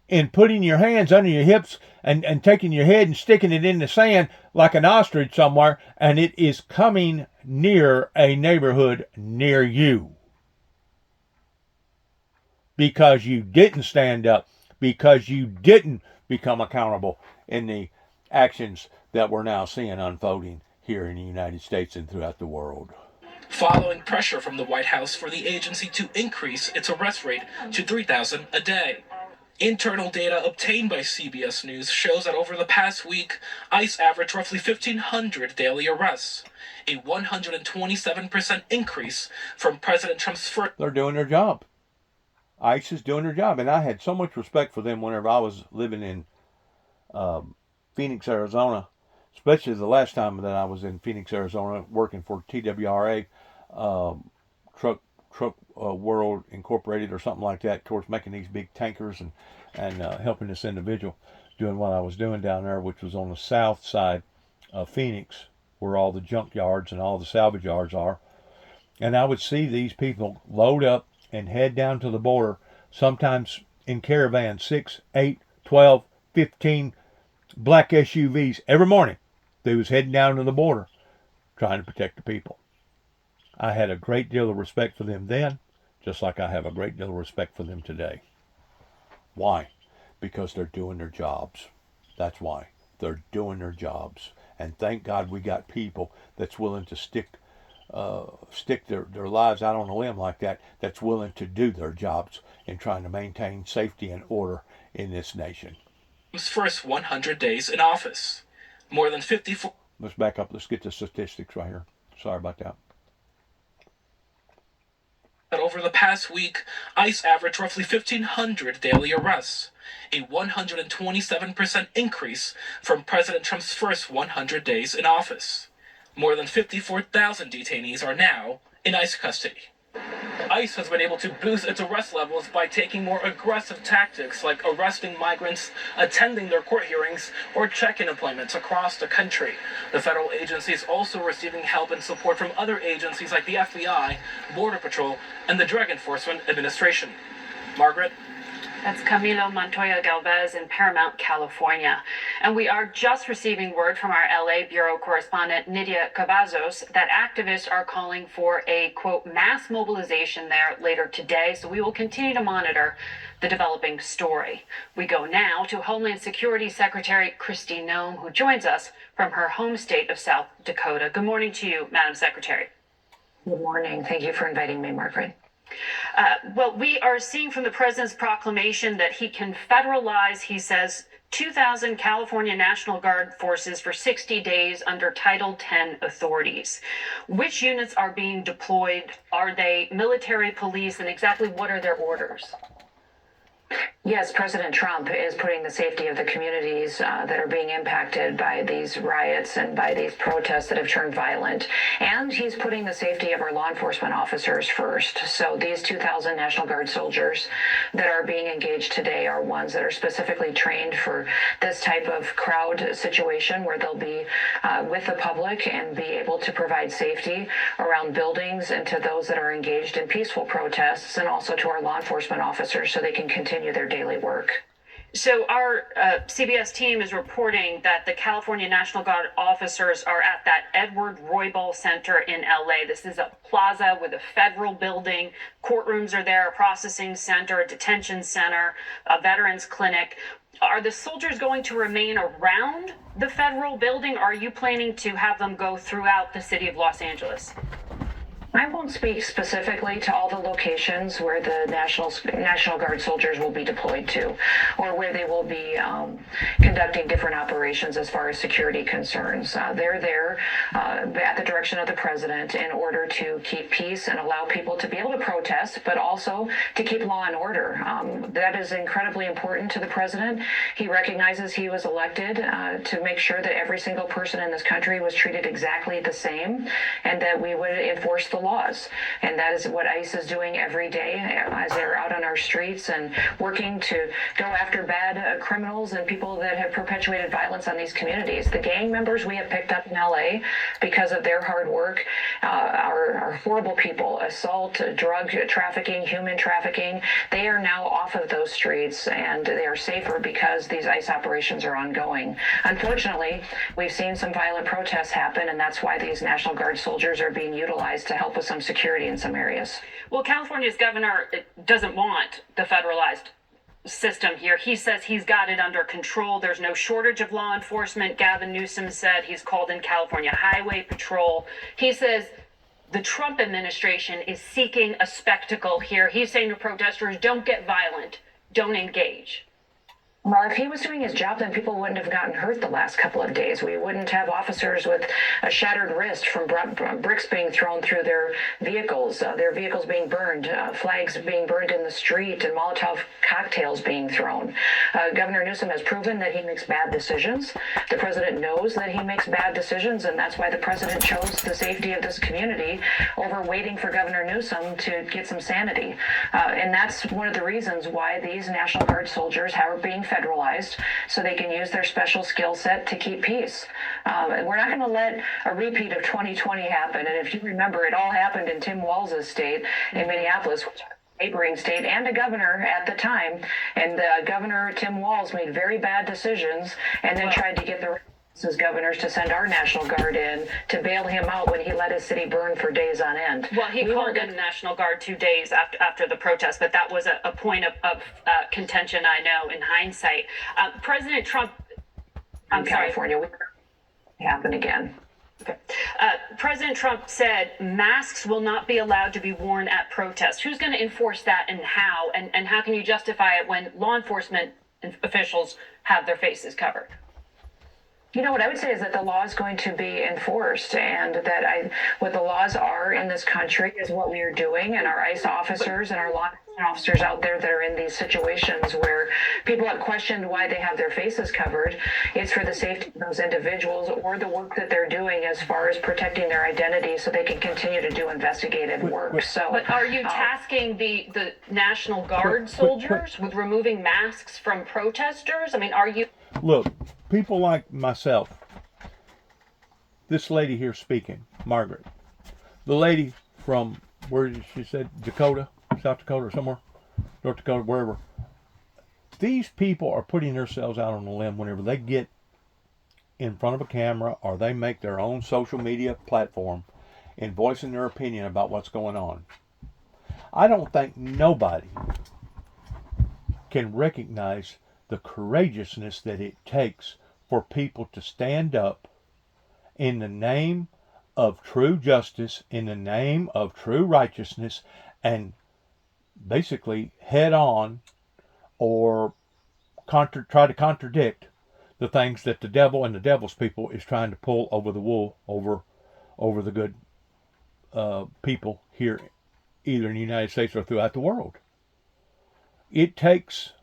and putting your hands under your hips and taking your head and sticking it in the sand like an ostrich somewhere, and it is coming near a neighborhood near you. Because you didn't stand up, because you didn't become accountable in the actions that we're now seeing unfolding here in the United States and throughout the world. Following pressure from the White House for the agency to increase its arrest rate to 3,000 a day. Internal data obtained by CBS News shows that over the past week, ICE averaged roughly 1,500 daily arrests, a 127% increase from President Trump's first. They're doing their job. ICE is doing their job, and I had so much respect for them whenever I was living in Phoenix, Arizona, especially the last time that I was in Phoenix, Arizona, working for TWRA, Truck World Incorporated or something like that, towards making these big tankers and helping this individual doing what I was doing down there, which was on the south side of Phoenix, where all the junk yards and all the salvage yards are. And I would see these people load up and head down to the border, sometimes in caravans, 6, 8, 12, 15 black SUVs every morning. They was heading down to the border trying to protect the people. I had a great deal of respect for them then, just like I have a great deal of respect for them today. Why? Because they're doing their jobs. That's why. They're doing their jobs. And thank God we got people that's willing to stick their lives out on a limb like that, that's willing to do their jobs in trying to maintain safety and order in this nation. His first 100 days in office. More than 54. Let's back up. Let's get the statistics right here. Sorry about that. Over the past week, ICE averaged roughly 1,500 daily arrests, a 127% increase from President Trump's first 100 days in office. More than 54,000 detainees are now in ICE custody. ICE has been able to boost its arrest levels by taking more aggressive tactics like arresting migrants, attending their court hearings, or check-in appointments across the country. The federal agency is also receiving help and support from other agencies like the FBI, Border Patrol, and the Drug Enforcement Administration. Margaret? That's Camilo Montoya Galvez in Paramount, California. And we are just receiving word from our LA Bureau correspondent Nydia Cavazos that activists are calling for a, quote, mass mobilization there later today. So we will continue to monitor the developing story. We go now to Homeland Security Secretary Kristi Noem, who joins us from her home state of South Dakota. Good morning to you, Madam Secretary. Good morning. Thank you for inviting me, Margaret. Well, we are seeing from the president's proclamation that he can federalize, he says, 2,000 California National Guard forces for 60 days under Title X authorities. Which units are being deployed? Are they military police? And exactly what are their orders? Yes, President Trump is putting the safety of the communities that are being impacted by these riots and by these protests that have turned violent. And he's putting the safety of our law enforcement officers first. So these 2,000 National Guard soldiers that are being engaged today are ones that are specifically trained for this type of crowd situation where they'll be with the public and be able to provide safety around buildings and to those that are engaged in peaceful protests, and also to our law enforcement officers so they can continue their daily work. So our CBS team is reporting that the California National Guard officers are at that Edward Roybal Center in LA. This is a plaza with a federal building. Courtrooms are there, a processing center, a detention center, a veterans clinic. Are the soldiers going to remain around the federal building? Or are you planning to have them go throughout the city of Los Angeles? I won't speak specifically to all the locations where the National Guard soldiers will be deployed to, or where they will be conducting different operations as far as security concerns. They're there at the direction of the president in order to keep peace and allow people to be able to protest, but also to keep law and order. That is incredibly important to the president. He recognizes he was elected to make sure that every single person in this country was treated exactly the same, and that we would enforce the laws. And that is what ICE is doing every day as they're out on our streets and working to go after bad criminals and people that have perpetuated violence on these communities. The gang members we have picked up in LA because of their hard work are horrible people. Assault, drug trafficking, human trafficking. They are now off of those streets and they are safer because these ICE operations are ongoing. Unfortunately, we've seen some violent protests happen, and that's why these National Guard soldiers are being utilized to help with some security in some areas. Well, California's governor doesn't want the federalized system here. He says he's got it under control. There's no shortage of law enforcement. Gavin Newsom said he's called in California Highway Patrol. He says the Trump administration is seeking a spectacle here. He's saying to protesters, don't get violent, don't engage. Well, if he was doing his job, then people wouldn't have gotten hurt the last couple of days. We wouldn't have officers with a shattered wrist from bricks being thrown through their vehicles being burned, flags being burned in the street, and Molotov cocktails being thrown. Governor Newsom has proven that he makes bad decisions. The president knows that he makes bad decisions, and that's why the president chose the safety of this community over waiting for Governor Newsom to get some sanity. And that's one of the reasons why these National Guard soldiers are being federalized, so they can use their special skill set to keep peace. We're not going to let a repeat of 2020 happen. And if you remember, it all happened in Tim Walz's state in Minneapolis, which neighboring state, and a governor at the time. And Governor Tim Walz made very bad decisions and then tried to get the as governors to send our National Guard in to bail him out when he let his city burn for days on end. Well, he called in the National Guard 2 days after the protest, but that was a point of contention, I know, in hindsight. President Trump... in California, we happen again. Okay. President Trump said masks will not be allowed to be worn at protests. Who's going to enforce that, and how? And how can you justify it when law enforcement officials have their faces covered? You know, what I would say is that the law is going to be enforced, and that what the laws are in this country is what we are doing, and our ICE officers and our law enforcement officers out there that are in these situations where people have questioned why they have their faces covered, it's for the safety of those individuals or the work that they're doing as far as protecting their identity so they can continue to do investigative work. But are you tasking the National Guard soldiers with removing masks from protesters? I mean, are you... Look, people like myself, this lady here speaking, Margaret, the lady from, where did she said, Dakota, South Dakota or somewhere, North Dakota, wherever. These people are putting themselves out on a limb whenever they get in front of a camera or they make their own social media platform and voicing their opinion about what's going on. I don't think nobody can recognize the courageousness that it takes for people to stand up in the name of true justice, in the name of true righteousness, and basically head on or try to contradict the things that the devil and the devil's people is trying to pull over the wool over the good people here, either in the United States or throughout the world. It takes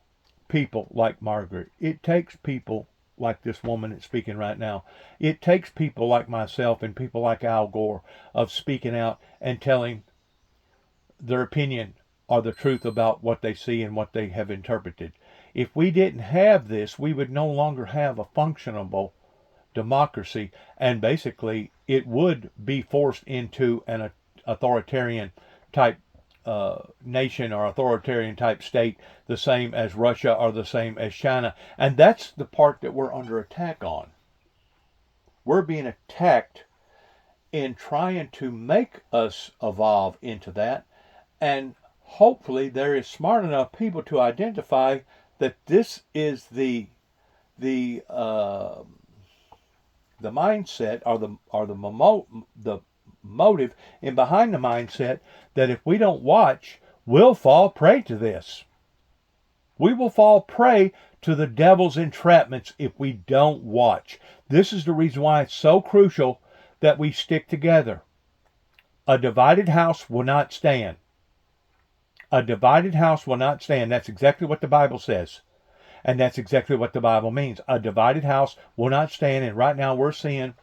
people like Margaret. It takes people like this woman that's speaking right now. It takes people like myself and people like Al Gore of speaking out and telling their opinion or the truth about what they see and what they have interpreted. If we didn't have this, we would no longer have a functionable democracy, and basically it would be forced into an authoritarian type nation or authoritarian type state, the same as Russia or the same as China. And that's the part that we're under attack on. We're being attacked in trying to make us evolve into that, and hopefully there is smart enough people to identify that this is the mindset or the motive in behind the mindset that if we don't watch, we'll fall prey to this. We will fall prey to the devil's entrapments if we don't watch. This is the reason why it's so crucial that we stick together. A divided house will not stand. A divided house will not stand. That's exactly what the Bible says. And that's exactly what the Bible means. A divided house will not stand. And right now we're seeing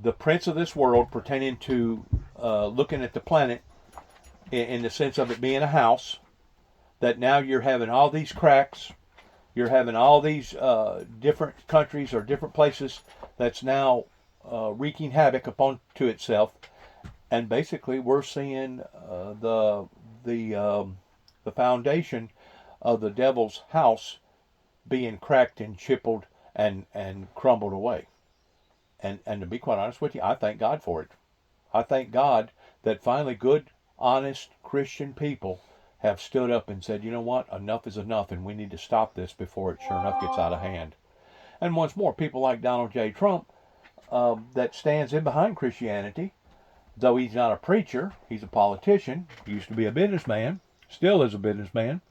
the prince of this world pertaining to looking at the planet in the sense of it being a house, that now you're having all these cracks. You're having all these different countries or different places that's now wreaking havoc upon to itself. And basically we're seeing the foundation of the devil's house being cracked and chippled and crumbled away. And to be quite honest with you, I thank God for it. I thank God that finally good, honest Christian people have stood up and said, you know what, enough is enough, and we need to stop this before it sure enough gets out of hand. And once more, people like Donald J. Trump that stands in behind Christianity, though he's not a preacher, he's a politician, he used to be a businessman, still is a businessman,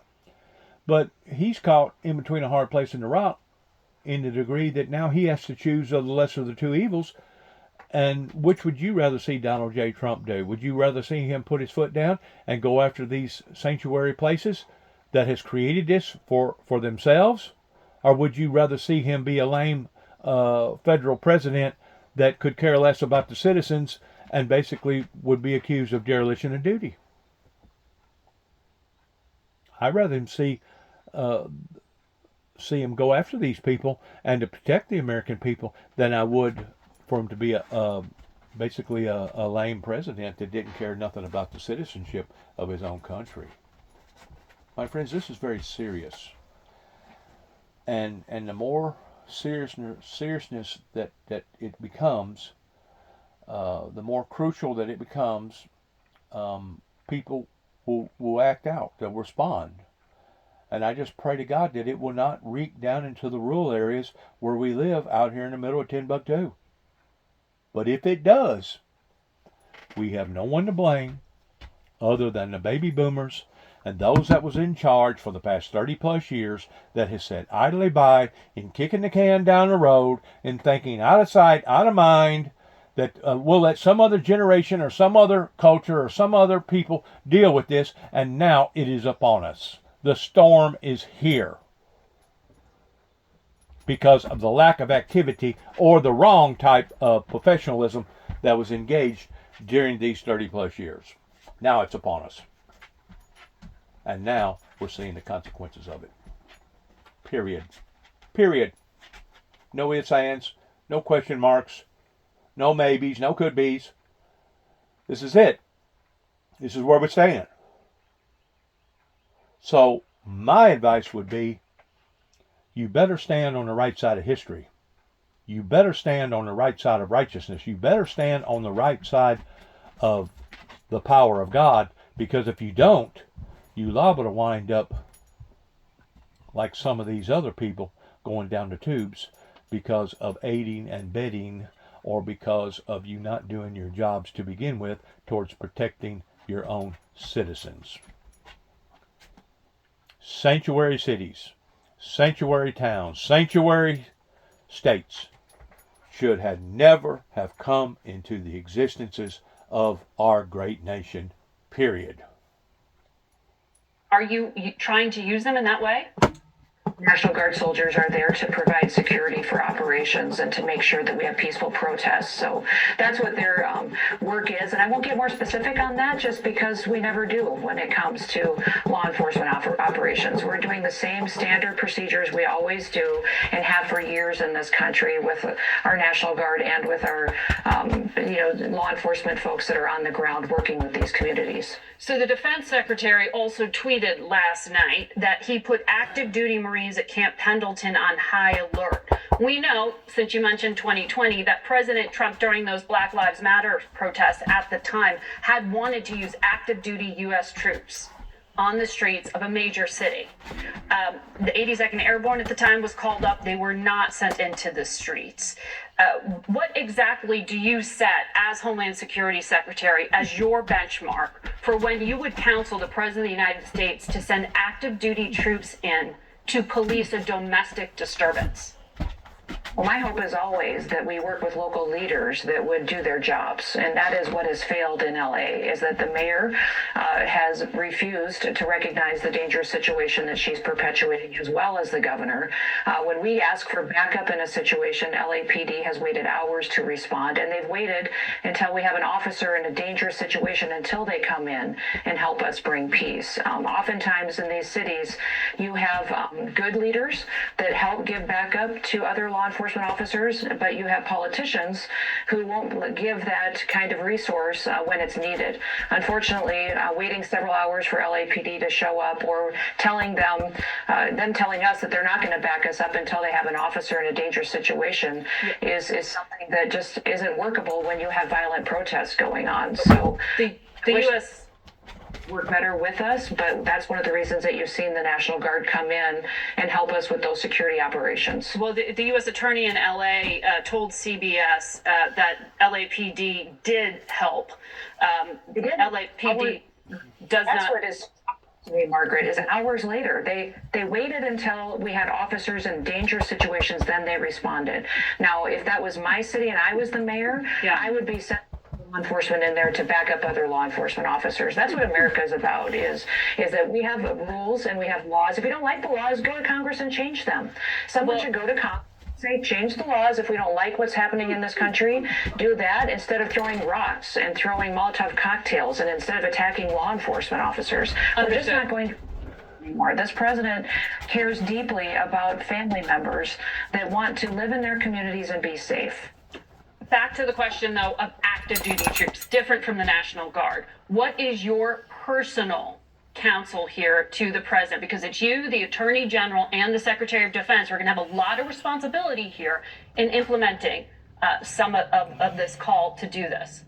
but he's caught in between a hard place and a rock in the degree that now he has to choose the lesser of the two evils. And which would you rather see Donald J. Trump do? Would you rather see him put his foot down and go after these sanctuary places that has created this for themselves? Or would you rather see him be a lame federal president that could care less about the citizens and basically would be accused of dereliction of duty? I'd rather him see him go after these people and to protect the American people than I would for him to be basically a lame president that didn't care nothing about the citizenship of his own country. My friends, this is very serious. And the more seriousness that it becomes, the more crucial that it becomes, people will act out, they'll respond. And I just pray to God that it will not reach down into the rural areas where we live out here in the middle of Timbuktu. But if it does, we have no one to blame other than the baby boomers and those that was in charge for the past 30 plus years that has sat idly by and kicking the can down the road and thinking out of sight, out of mind, that we'll let some other generation or some other culture or some other people deal with this, and now it is upon us. The storm is here because of the lack of activity or the wrong type of professionalism that was engaged during these 30 plus years. Now it's upon us. And now we're seeing the consequences of it. Period. Period. No ifs, ands, no question marks, no maybes, no could be's. This is it. This is where we stand. So my advice would be, you better stand on the right side of history. You better stand on the right side of righteousness. You better stand on the right side of the power of God, because if you don't, you liable to wind up like some of these other people going down the tubes because of aiding and abetting, or because of you not doing your jobs to begin with towards protecting your own citizens. Sanctuary cities, sanctuary towns, sanctuary states should have never have come into the existences of our great nation, period. Are you trying to use them in that way? National Guard soldiers are there to provide security for operations and to make sure that we have peaceful protests. So that's what their work is. And I won't get more specific on that just because we never do when it comes to law enforcement operations. We're doing the same standard procedures we always do and have for years in this country with our National Guard and with our, law enforcement folks that are on the ground working with these communities. So the defense secretary also tweeted last night that he put active duty Marines at Camp Pendleton on high alert. We know, since you mentioned 2020, that President Trump during those Black Lives Matter protests at the time had wanted to use active duty U.S. troops on the streets of a major city. The 82nd Airborne at the time was called up. They were not sent into the streets. What exactly do you set as Homeland Security Secretary as your benchmark for when you would counsel the President of the United States to send active duty troops in to police a domestic disturbance? Well, my hope is always that we work with local leaders that would do their jobs. And that is what has failed in LA, is that the mayor has refused to recognize the dangerous situation that she's perpetuating, as well as the governor. When we ask for backup in a situation, LAPD has waited hours to respond, and they've waited until we have an officer in a dangerous situation until they come in and help us bring peace. Oftentimes in these cities, you have good leaders that help give backup to other law enforcement officers, but you have politicians who won't give that kind of resource when it's needed. Unfortunately, waiting several hours for LAPD to show up, or telling them us that they're not going to back us up until they have an officer in a dangerous situation is something that just isn't workable when you have violent protests going on. So the U.S. work better with us, but that's one of the reasons that you've seen the National Guard come in and help us with those security operations. Well, the U.S. Attorney in L.A. Told CBS that LAPD did help. LAPD does That's not. what is to me, Margaret, is hours later. They waited until we had officers in dangerous situations, then they responded. Now, if that was my city and I was the mayor, I would be sent law enforcement in there to back up other law enforcement officers. That's what America is about, is that we have rules and we have laws. If you don't like the laws, go to Congress and change them. Someone should go to Congress, say, change the laws. If we don't like what's happening in this country, do that instead of throwing rocks and throwing Molotov cocktails, and instead of attacking law enforcement officers. We're just not going to anymore. This president cares deeply about family members that want to live in their communities and be safe. Back to the question, though, of active duty troops, different from the National Guard. What is your personal counsel here to the president? Because it's you, the Attorney General, and the Secretary of Defense. We're going to have a lot of responsibility here in implementing some of this call to do this.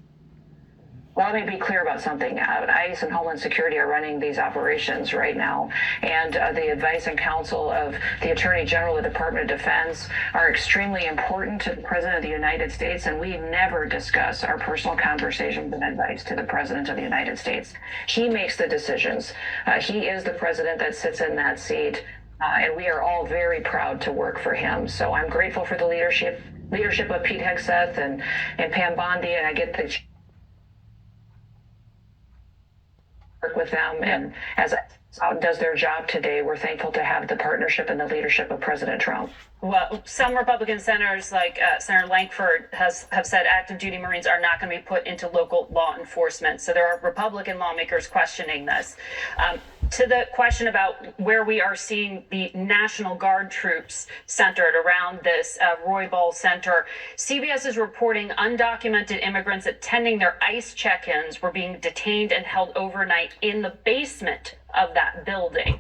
Well, let me be clear about something. ICE and Homeland Security are running these operations right now, and the advice and counsel of the Attorney General, the Department of Defense, are extremely important to the President of the United States, and we never discuss our personal conversations and advice to the President of the United States. He makes the decisions. He is the president that sits in that seat, and we are all very proud to work for him. So I'm grateful for the leadership of Pete Hegseth and Pam Bondi, and I get the work with them, and as does their job today. We're thankful to have the partnership and the leadership of President Trump. Well, some Republican senators, like Senator Lankford, have said active duty Marines are not going to be put into local law enforcement. So there are Republican lawmakers questioning this. To the question about where we are seeing the National Guard troops centered around this Roy Ball Center, CBS is reporting undocumented immigrants attending their ICE check-ins were being detained and held overnight in the basement of that building.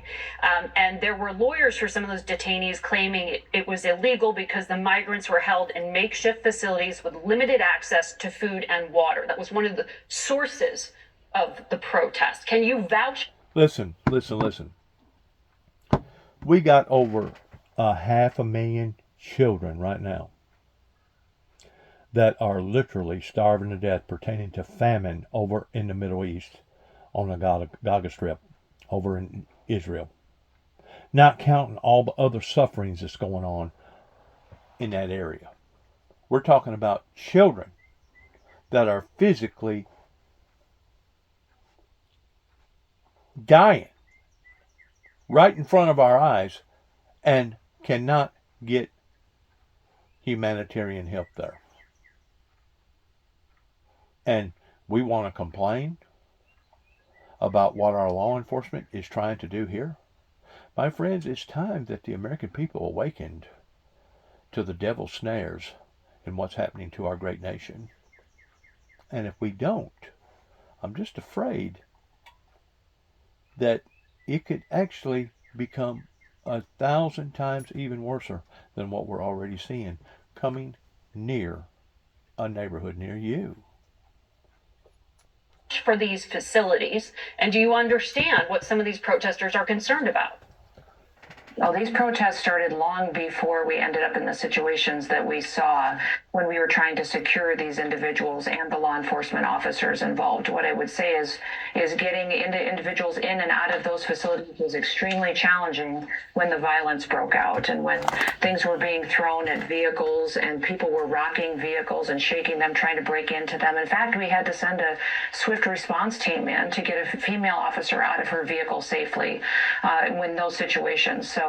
And there were lawyers for some of those detainees claiming it was illegal because the migrants were held in makeshift facilities with limited access to food and water. That was one of the sources of the protest. Can you vouch? Listen. We got over 500,000 children right now that are literally starving to death pertaining to famine over in the Middle East on the Gaza Strip over in Israel. Not counting all the other sufferings that's going on in that area. We're talking about children that are physically dying right in front of our eyes, and cannot get humanitarian help there. And we want to complain about what our law enforcement is trying to do here. My friends, it's time that the American people awakened to the devil's snares and what's happening to our great nation. And if we don't, I'm just afraid that it could actually become 1,000 times even worse than what we're already seeing coming near a neighborhood near you. For these facilities, and do you understand what some of these protesters are concerned about? Well, these protests started long before we ended up in the situations that we saw when we were trying to secure these individuals and the law enforcement officers involved. What I would say is getting individuals in and out of those facilities was extremely challenging when the violence broke out and when things were being thrown at vehicles and people were rocking vehicles and shaking them, trying to break into them. In fact, we had to send a swift response team in to get a female officer out of her vehicle safely in those situations. So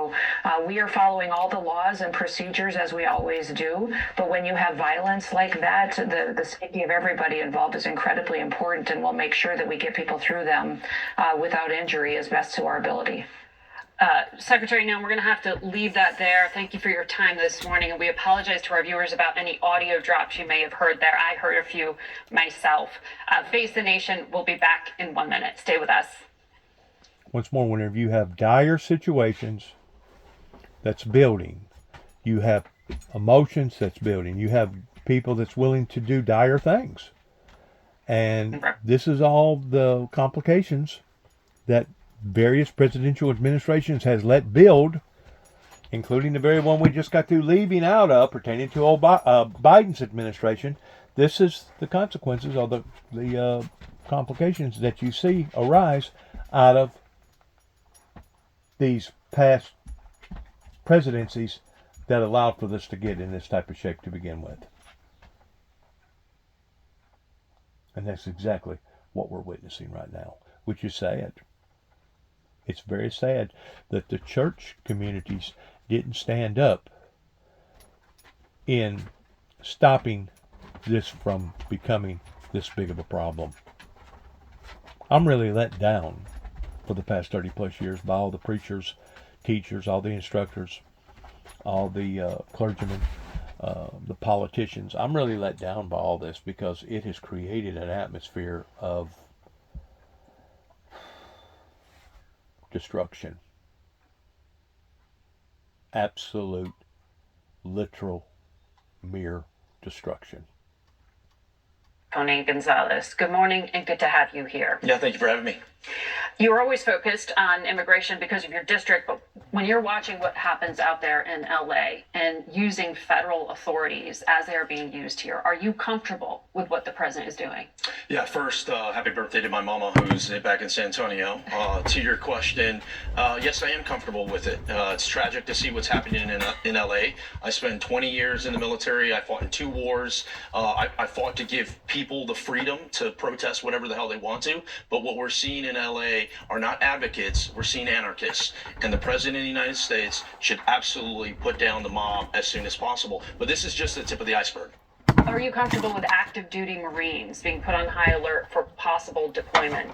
we are following all the laws and procedures as we always do. But when you have violence like that, the safety of everybody involved is incredibly important, and we'll make sure that we get people through them without injury as best to our ability. Secretary, now we're going to have to leave that there. Thank you for your time this morning, and we apologize to our viewers about any audio drops you may have heard there. I heard a few myself. Face the Nation will be back in 1 minute. Stay with us. Once more, whenever you have dire situations that's building, you have emotions that's building, you have people that's willing to do dire things. And this is all the complications that various presidential administrations has let build, including the very one we just got through leaving out of pertaining to Biden's administration. This is the consequences of the complications that you see arise out of these past presidencies that allowed for this to get in this type of shape to begin with. And that's exactly what we're witnessing right now, which is sad. It's very sad that the church communities didn't stand up in stopping this from becoming this big of a problem. I'm really let down for the past 30 plus years by all the preachers, teachers, all the instructors, all the clergymen, the politicians. I'm really let down by all this because it has created an atmosphere of destruction. Absolute, literal, mere destruction. Tony Gonzalez, good morning and good to have you here. Yeah, thank you for having me. You're always focused on immigration because of your district, but when you're watching what happens out there in LA and using federal authorities as they are being used here, are you comfortable with what the president is doing? Yeah, first, happy birthday to my mama who's back in San Antonio. To your question, yes, I am comfortable with it. It's tragic to see what's happening in LA. I spent 20 years in the military. I fought in 2 wars. I fought to give people the freedom to protest whatever the hell they want to. But what we're seeing in LA are not advocates. We're seeing anarchists. And the president of the United States should absolutely put down the mob as soon as possible. But this is just the tip of the iceberg. Are you comfortable with active duty Marines being put on high alert for possible deployment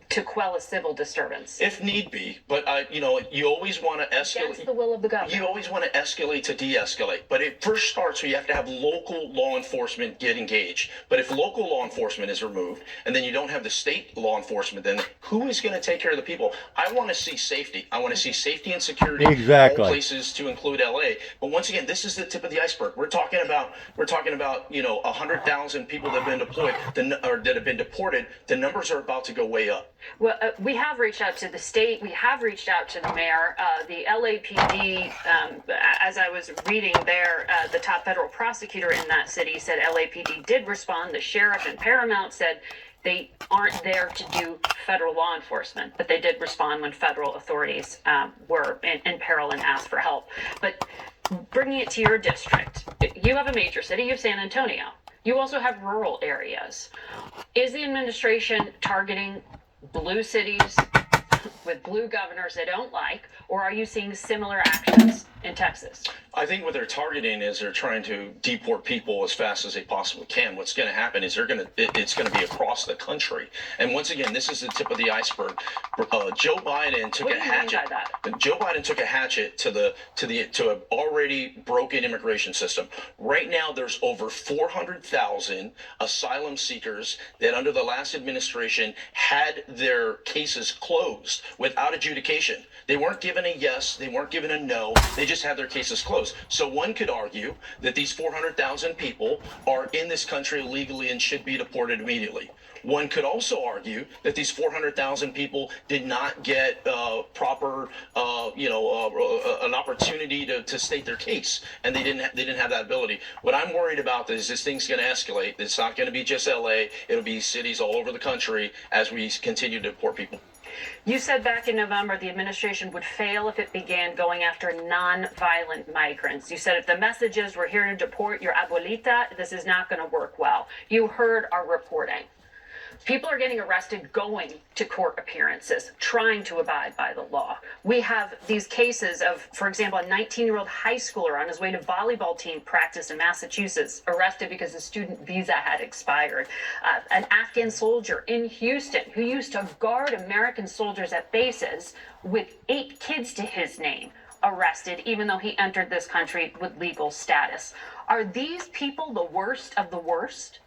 to quell a civil disturbance? If need be, but you always want to escalate. Against the will of the government. You always want to escalate to de-escalate, but it first starts where you have to have local law enforcement get engaged. But if local law enforcement is removed, and then you don't have the state law enforcement, then who is going to take care of the people? I want to see safety. I want to see safety and security in all places, to include LA. But once again, this is the tip of the iceberg. We're talking about 100,000 people that have been deployed, or that have been deported. The numbers are about to go way up. Well, we have reached out to the state. We have reached out to the mayor. The LAPD, as I was reading there, the top federal prosecutor in that city said LAPD did respond. The sheriff and Paramount said they aren't there to do federal law enforcement, but they did respond when federal authorities were in peril and asked for help. But bringing it to your district, you have a major city, you have San Antonio. You also have rural areas. Is the administration targeting blue cities with blue governors they don't like, or are you seeing similar actions in Texas? I think what they're targeting is they're trying to deport people as fast as they possibly can. What's going to happen is it's going to be across the country. And once again, this is the tip of the iceberg. Joe Biden took a hatchet. Joe Biden took a hatchet to an already broken immigration system. Right now, there's over 400,000 asylum seekers that under the last administration had their cases closed without adjudication. They weren't given a yes, they weren't given a no, they just had their cases closed. So one could argue that these 400,000 people are in this country illegally and should be deported immediately. One could also argue that these 400,000 people did not get proper, an opportunity to state their case, and they didn't have that ability. What I'm worried about is this thing's going to escalate. It's not going to be just LA. It'll be cities all over the country as we continue to deport people. You said back in November the administration would fail if it began going after non-violent migrants. You said if the message is we're here to deport your abuelita, this is not going to work well. You heard our reporting. People are getting arrested going to court appearances, trying to abide by the law. We have these cases of, for example, a 19-year-old high schooler on his way to volleyball team practice in Massachusetts, arrested because his student visa had expired. An Afghan soldier in Houston who used to guard American soldiers at bases with 8 kids to his name, arrested even though he entered this country with legal status. Are these people the worst of the worst?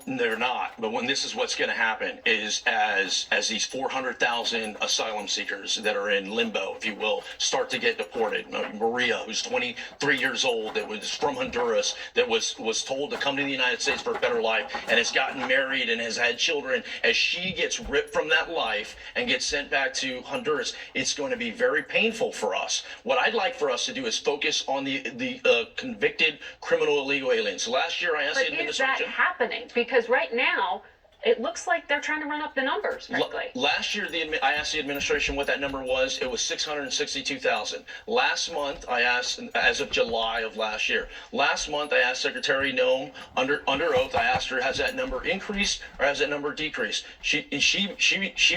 They're not. But when this is what's going to happen is as these 400,000 asylum seekers that are in limbo, if you will, start to get deported. Maria, who's 23 years old, that was from Honduras, that was told to come to the United States for a better life and has gotten married and has had children. As she gets ripped from that life and gets sent back to Honduras, it's going to be very painful for us. What I'd like for us to do is focus on the convicted criminal illegal aliens. Last year, I asked the administration. Is that happening? Because right now, it looks like they're trying to run up the numbers, frankly. Last year, I asked the administration what that number was. It was 662,000. Last month, I asked, as of July of last year, I asked Secretary Noem under oath. I asked her, has that number increased or has that number decreased? She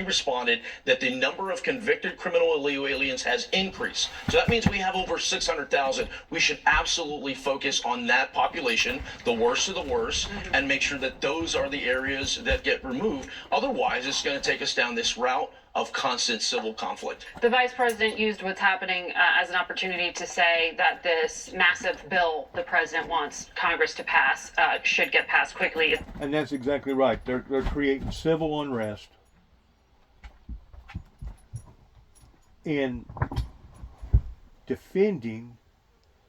responded that the number of convicted criminal illegal aliens has increased. So that means we have over 600,000. We should absolutely focus on that population, the worst of the worst, and make sure that those are the areas that get removed. Otherwise, it's going to take us down this route of constant civil conflict. The vice president used what's happening as an opportunity to say that this massive bill the president wants Congress to pass should get passed quickly. And that's exactly right. They're creating civil unrest in defending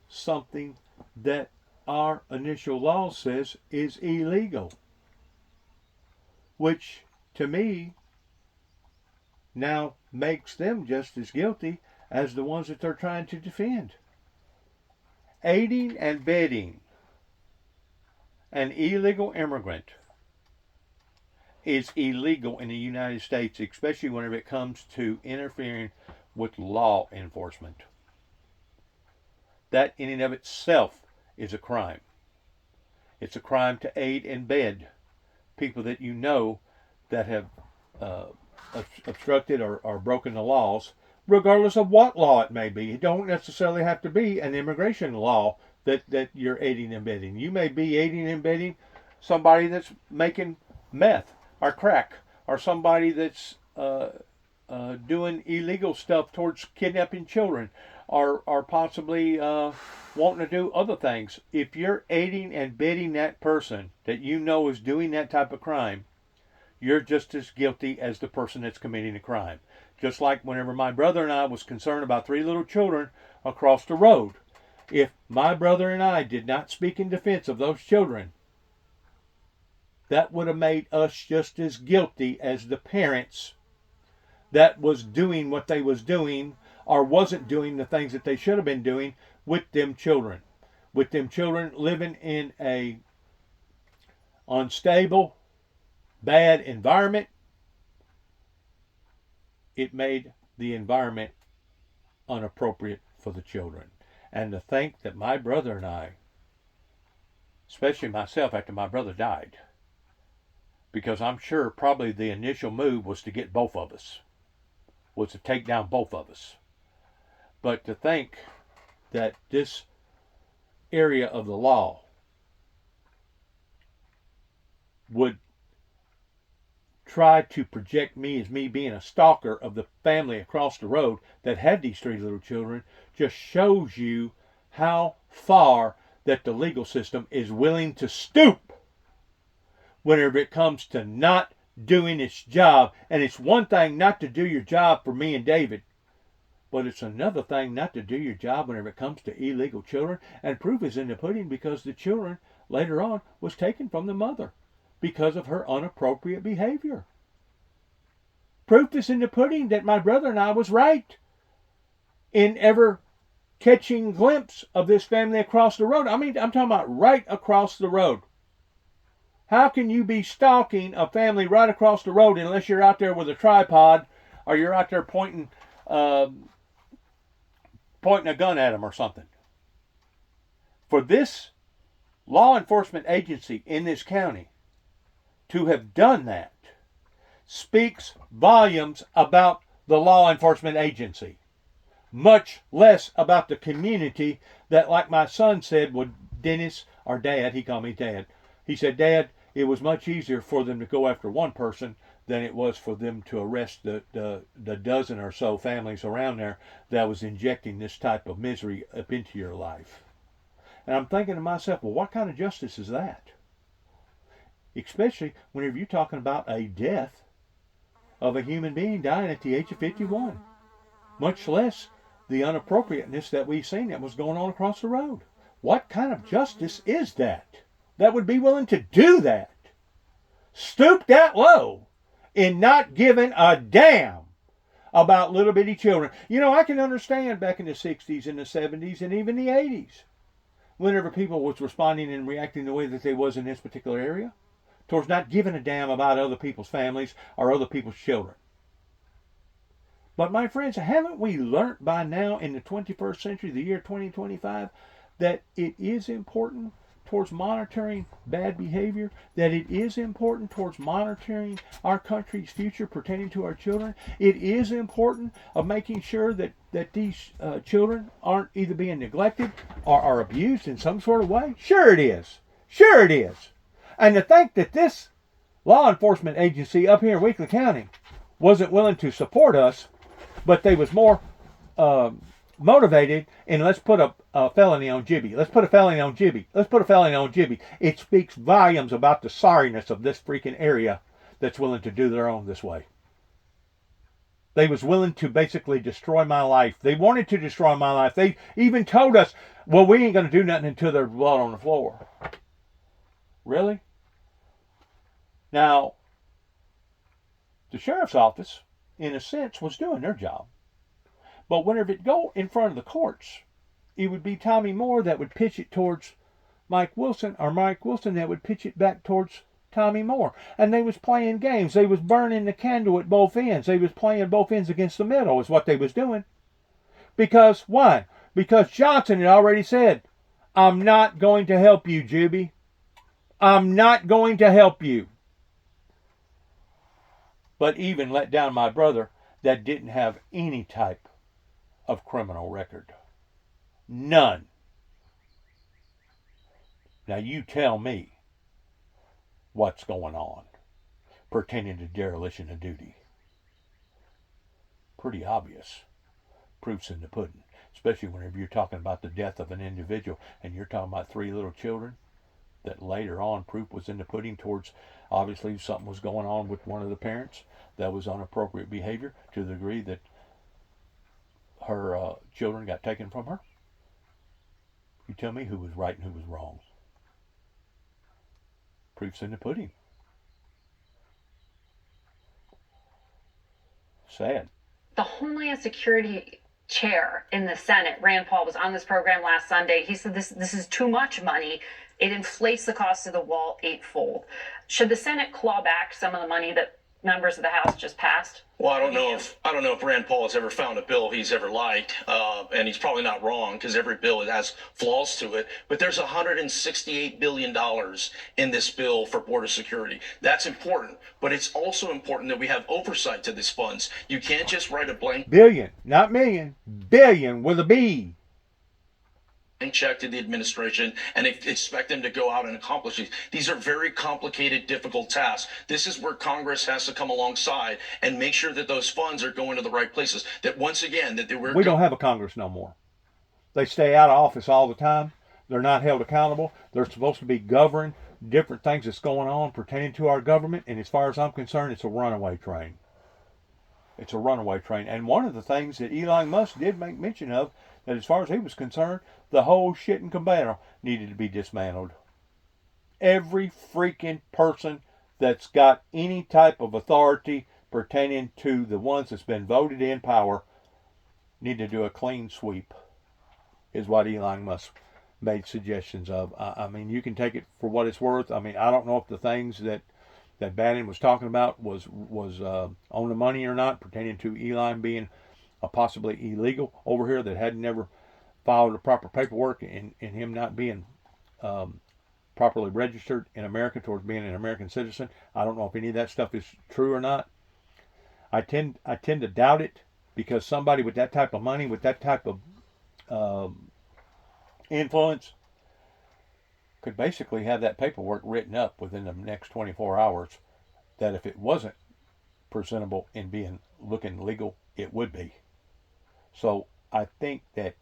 something that our initial law says is illegal. Which, to me, now makes them just as guilty as the ones that they're trying to defend. Aiding and abetting an illegal immigrant is illegal in the United States, especially whenever it comes to interfering with law enforcement. That in and of itself is a crime. It's a crime to aid and abet people that you know that have obstructed or broken the laws, regardless of what law it may be. It don't necessarily have to be an immigration law that you're aiding and abetting. You may be aiding and abetting somebody that's making meth or crack, or somebody that's doing illegal stuff towards kidnapping children, or possibly wanting to do other things. If you're aiding and abetting that person that you know is doing that type of crime, you're just as guilty as the person that's committing the crime. Just like whenever my brother and I was concerned about 3 little children across the road. If my brother and I did not speak in defense of those children, that would have made us just as guilty as the parents that was doing what they was doing or wasn't doing the things that they should have been doing with them children. With them children living in a unstable, bad environment, it made the environment inappropriate for the children. And to think that my brother and I, especially myself after my brother died, because I'm sure probably the initial move was to get both of us. was to take down both of us. But to think that this area of the law would try to project me as me being a stalker of the family across the road that had these 3 little children just shows you how far that the legal system is willing to stoop whenever it comes to not doing its job. And it's one thing not to do your job for me and David, but it's another thing not to do your job whenever it comes to illegal children. And proof is in the pudding, because the children later on was taken from the mother because of her inappropriate behavior. Proof is in the pudding that my brother and I was right in ever catching a glimpse of this family across the road. I mean, I'm talking about right across the road. How can you be stalking a family right across the road unless you're out there with a tripod or you're out there pointing a gun at them or something? For this law enforcement agency in this county to have done that speaks volumes about the law enforcement agency, much less about the community that, like my son said, would Dennis, or Dad, he called me Dad. He said, Dad, it was much easier for them to go after one person than it was for them to arrest the dozen or so families around there that was injecting this type of misery up into your life. And I'm thinking to myself, well, what kind of justice is that? Especially whenever you're talking about a death of a human being dying at the age of 51. Much less the inappropriateness that we've seen that was going on across the road. What kind of justice is that? That would be willing to do that? Stoop that low in not giving a damn about little bitty children. You know, I can understand back in the 60s and the 70s and even the 80s, whenever people was responding and reacting the way that they was in this particular area, towards not giving a damn about other people's families or other people's children. But my friends, haven't we learned by now in the 21st century, the year 2025, that it is important towards monitoring bad behavior, that it is important towards monitoring our country's future pertaining to our children? It is important of making sure that these children aren't either being neglected or are abused in some sort of way? Sure it is. Sure it is. And to think that this law enforcement agency up here in Weakley County wasn't willing to support us, but they was more motivated in let's put a felony on Jibby. Let's put a felony on Jibby. Let's put a felony on Jibby. It speaks volumes about the sorriness of this freaking area that's willing to do their own this way. They was willing to basically destroy my life. They wanted to destroy my life. They even told us, well, we ain't going to do nothing until there's blood on the floor. Really? Now, the sheriff's office, in a sense, was doing their job. But whenever it go in front of the courts, it would be Tommy Moore that would pitch it towards Mike Wilson, or Mike Wilson that would pitch it back towards Tommy Moore. And they was playing games. They was burning the candle at both ends. They was playing both ends against the middle is what they was doing. Because, why? Because Johnson had already said, I'm not going to help you, Juby. I'm not going to help you. But even let down my brother that didn't have any type of criminal record. None. Now you tell me what's going on pertaining to dereliction of duty. Pretty obvious. Proof's in the pudding. Especially whenever you're talking about the death of an individual and you're talking about 3 little children, that later on proof was in the pudding towards obviously something was going on with one of the parents that was inappropriate behavior to the degree that her children got taken from her. You tell me who was right and who was wrong. Proof's in the pudding. Sad. The Homeland Security chair in the Senate, Rand Paul, was on this program last Sunday. He said this is too much money. It inflates the cost of the wall 8-fold. Should the Senate claw back some of the money that members of the House just passed? Well, I don't know if Rand Paul has ever found a bill he's ever liked, and he's probably not wrong because every bill has flaws to it. But there's $168 billion in this bill for border security. That's important, but it's also important that we have oversight to these funds. You can't just write a blank Billion, not million. Billion with a B. check to the administration and expect them to go out and accomplish these. These are very complicated, difficult tasks. This is where Congress has to come alongside and make sure that those funds are going to the right places. That once again, we don't have a Congress no more. They stay out of office all the time. They're not held accountable. They're supposed to be governing different things that's going on pertaining to our government. And as far as I'm concerned, it's a runaway train. It's a runaway train. And one of the things that Elon Musk did make mention of, that as far as he was concerned, the whole shit and cabana needed to be dismantled. Every freaking person that's got any type of authority pertaining to the ones that's been voted in power need to do a clean sweep, is what Elon Musk made suggestions of. I mean, you can take it for what it's worth. I mean, I don't know if the things that Bannon was talking about was on the money or not, pertaining to Elon being possibly illegal over here, that had never filed the proper paperwork, and him not being properly registered in America towards being an American citizen. I don't know if any of that stuff is true or not. I tend to doubt it, because somebody with that type of money, with that type of influence, could basically have that paperwork written up within the next 24 hours, that if it wasn't presentable in being looking legal, it would be. So I think that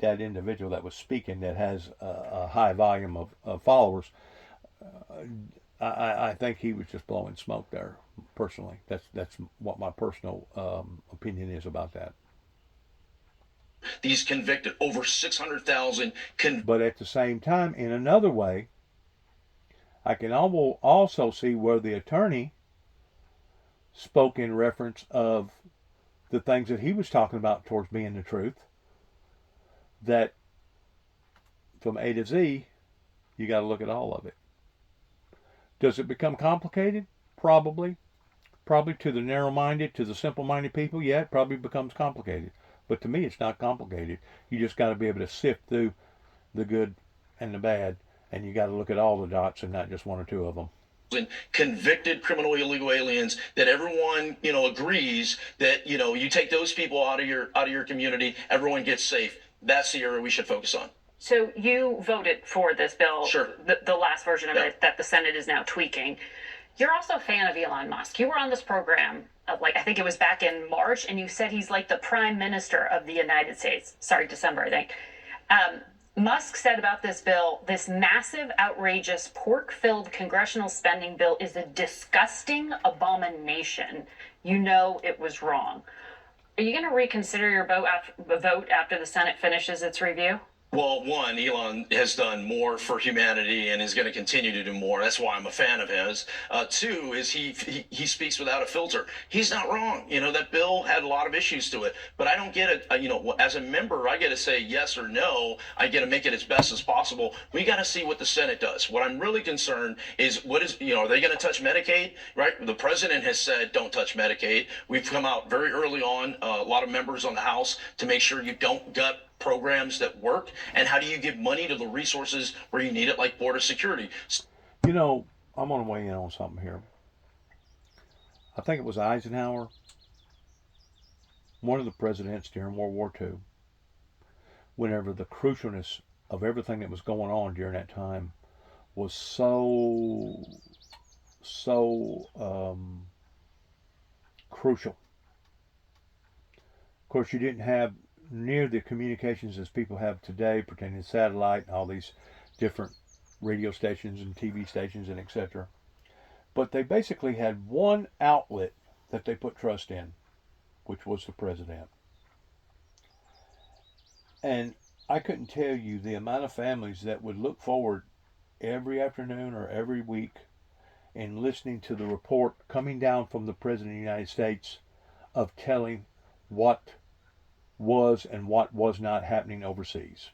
individual that was speaking, that has a high volume of followers, I think he was just blowing smoke there, personally. That's what my personal opinion is about that. These convicted, over 600,000 But at the same time, in another way, I can also see where the attorney spoke in reference of the things that he was talking about towards being the truth, that from A to Z, you got to look at all of it. Does it become complicated? Probably. Probably to the narrow-minded, to the simple-minded people, yeah, it probably becomes complicated. But to me, it's not complicated. You just got to be able to sift through the good and the bad, and you got to look at all the dots and not just one or two of them. Convicted criminal illegal aliens that everyone agrees that you take those people out of your community, everyone gets safe. That's the area we should focus on. So you voted for this bill, sure, the last version of it that the Senate is now tweaking. You're also a fan of Elon Musk. You were on this program, I think it was back in March, and you said he's like the Prime Minister of the United States. Sorry, December, I think. Musk said about this bill, this massive, outrageous, pork-filled congressional spending bill is a disgusting abomination. You know it was wrong. Are you going to reconsider your vote after the Senate finishes its review? Well, one, Elon has done more for humanity and is going to continue to do more. That's why I'm a fan of his. Two is he speaks without a filter. He's not wrong. That bill had a lot of issues to it, but I don't get it. As a member, I get to say yes or no. I get to make it as best as possible. We got to see what the Senate does. What I'm really concerned is are they going to touch Medicaid? Right? The president has said don't touch Medicaid. We've come out very early on, a lot of members on the House, to make sure you don't gut programs that work. And how do you give money to the resources where you need it, like border security? I'm going to weigh in on something here. I think it was Eisenhower, one of the presidents during World War II, whenever the crucialness of everything that was going on during that time was so crucial. Of course, you didn't have near the communications as people have today pertaining to satellite and all these different radio stations and TV stations and etc. But they basically had one outlet that they put trust in, which was the president. And I couldn't tell you the amount of families that would look forward every afternoon or every week in listening to the report coming down from the President of the United States of telling what was and what was not happening overseas.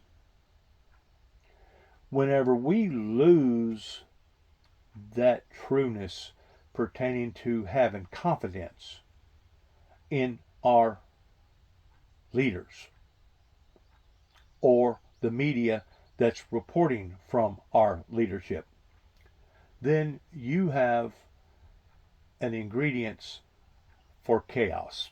Whenever we lose that trueness pertaining to having confidence in our leaders or the media that's reporting from our leadership, then you have an ingredients for chaos.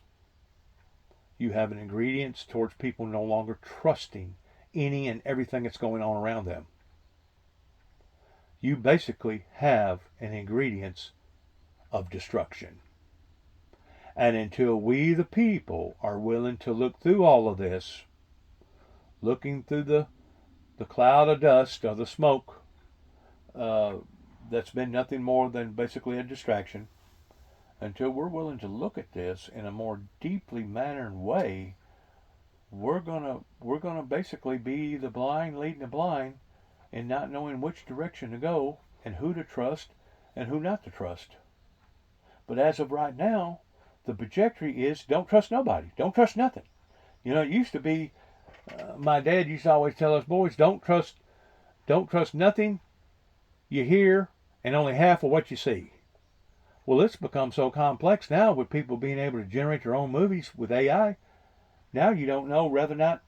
You have an ingredients towards people no longer trusting any and everything that's going on around them. You basically have an ingredients of destruction. And until we, the people, are willing to look through all of this, looking through the cloud of dust or the smoke, that's been nothing more than basically a distraction, until we're willing to look at this in a more deeply mannered way, we're gonna basically be the blind leading the blind and not knowing which direction to go and who to trust and who not to trust. But as of right now, the trajectory is don't trust nobody. Don't trust nothing. You know, it used to be, my dad used to always tell us boys, don't trust nothing you hear and only half of what you see. Well, it's become so complex now with people being able to generate their own movies with AI. Now you don't know whether or not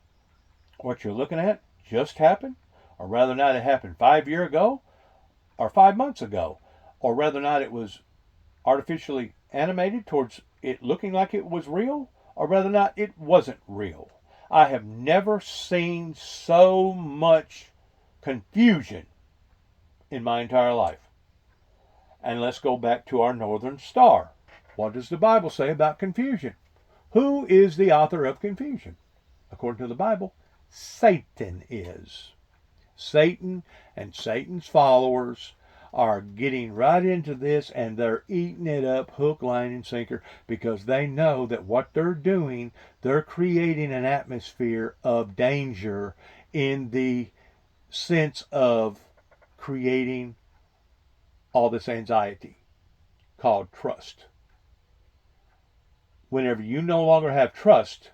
what you're looking at just happened, or whether or not it happened 5 years ago, or 5 months ago, or whether or not it was artificially animated towards it looking like it was real, or whether or not it wasn't real. I have never seen so much confusion in my entire life. And let's go back to our Northern Star. What does the Bible say about confusion? Who is the author of confusion? According to the Bible, Satan is. Satan and Satan's followers are getting right into this, and they're eating it up hook, line, and sinker, because they know that what they're doing, they're creating an atmosphere of danger in the sense of creating all this anxiety called trust. Whenever you no longer have trust,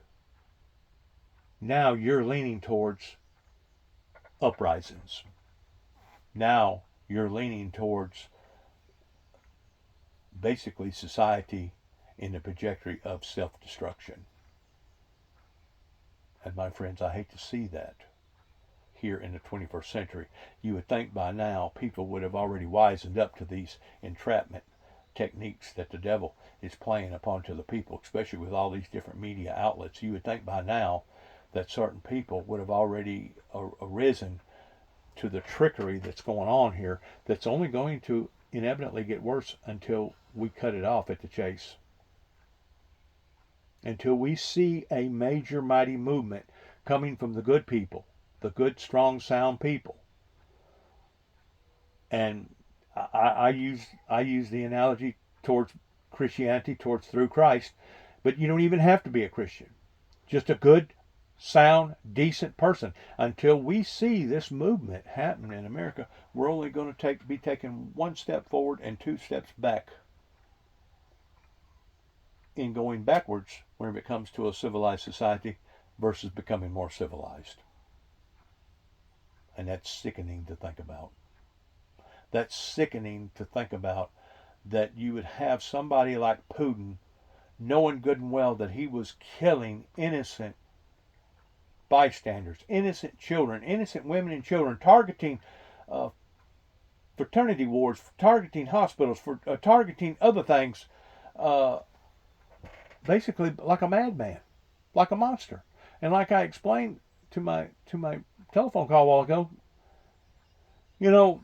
now you're leaning towards uprisings. Now you're leaning towards basically society in the trajectory of self-destruction. And my friends, I hate to see that here in the 21st century. You would think by now people would have already wisened up to these entrapment techniques that the devil is playing upon to the people, especially with all these different media outlets. You would think by now that certain people would have already arisen to the trickery that's going on here, that's only going to inevitably get worse until we cut it off at the chase. Until we see a major mighty movement coming from the good people, the good, strong, sound people. And I use the analogy towards Christianity, towards through Christ, but you don't even have to be a Christian. Just a good, sound, decent person. Until we see this movement happen in America, we're only going to be taking 1 step forward and 2 steps back in going backwards when it comes to a civilized society versus becoming more civilized. And that's sickening to think about. That's sickening to think about, that you would have somebody like Putin knowing good and well that he was killing innocent bystanders, innocent children, innocent women and children, targeting fraternity wards, targeting hospitals, for targeting other things, basically like a madman, like a monster. And like I explained to my telephone call a while ago, you know,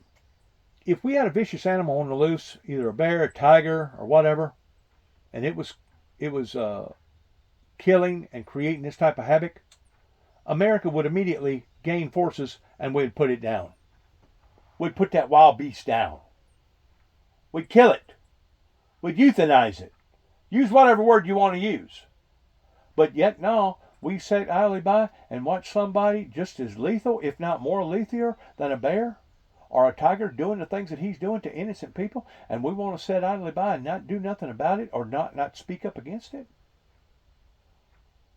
if we had a vicious animal on the loose, either a bear, a tiger, or whatever, and it was killing and creating this type of havoc, America would immediately gain forces and we'd put it down. We'd put that wild beast down. We'd kill it. We'd euthanize it. Use whatever word you want to use. But yet, no, we sit idly by and watch somebody just as lethal, if not more lethal than a bear or a tiger doing the things that he's doing to innocent people, and we want to sit idly by and not do nothing about it or not speak up against it?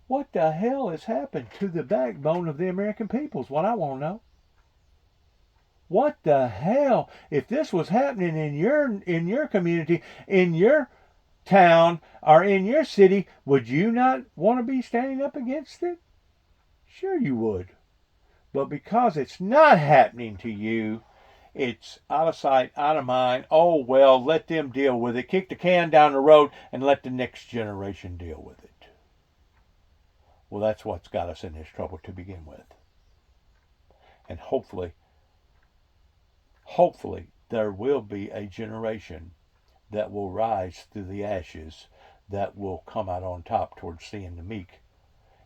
What the hell has happened to the backbone of the American people is what I want to know. What the hell? If this was happening in your community, in your town, or in your city, would you not want to be standing up against it? Sure you would. But because it's not happening to you, it's out of sight, out of mind. Oh, well, let them deal with it. Kick the can down the road and let the next generation deal with it. Well, that's what's got us in this trouble to begin with. And hopefully, there will be a generation that will rise through the ashes, that will come out on top towards seeing the meek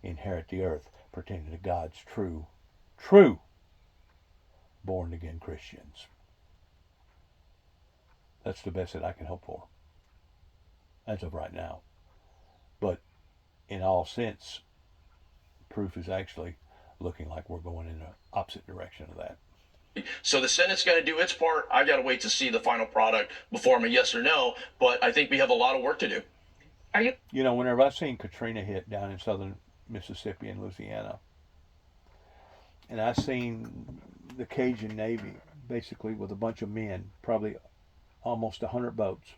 inherit the earth, pertaining to God's true born again Christians. That's the best that I can hope for as of right now. But in all sense, proof is actually looking like we're going in the opposite direction of that. So the Senate's going to do its part. I got to wait to see the final product before I'm a yes or no, but I think we have a lot of work to do. You know, whenever I seen Katrina hit down in southern Mississippi and Louisiana, and I seen the Cajun Navy basically with a bunch of men, probably almost 100 boats,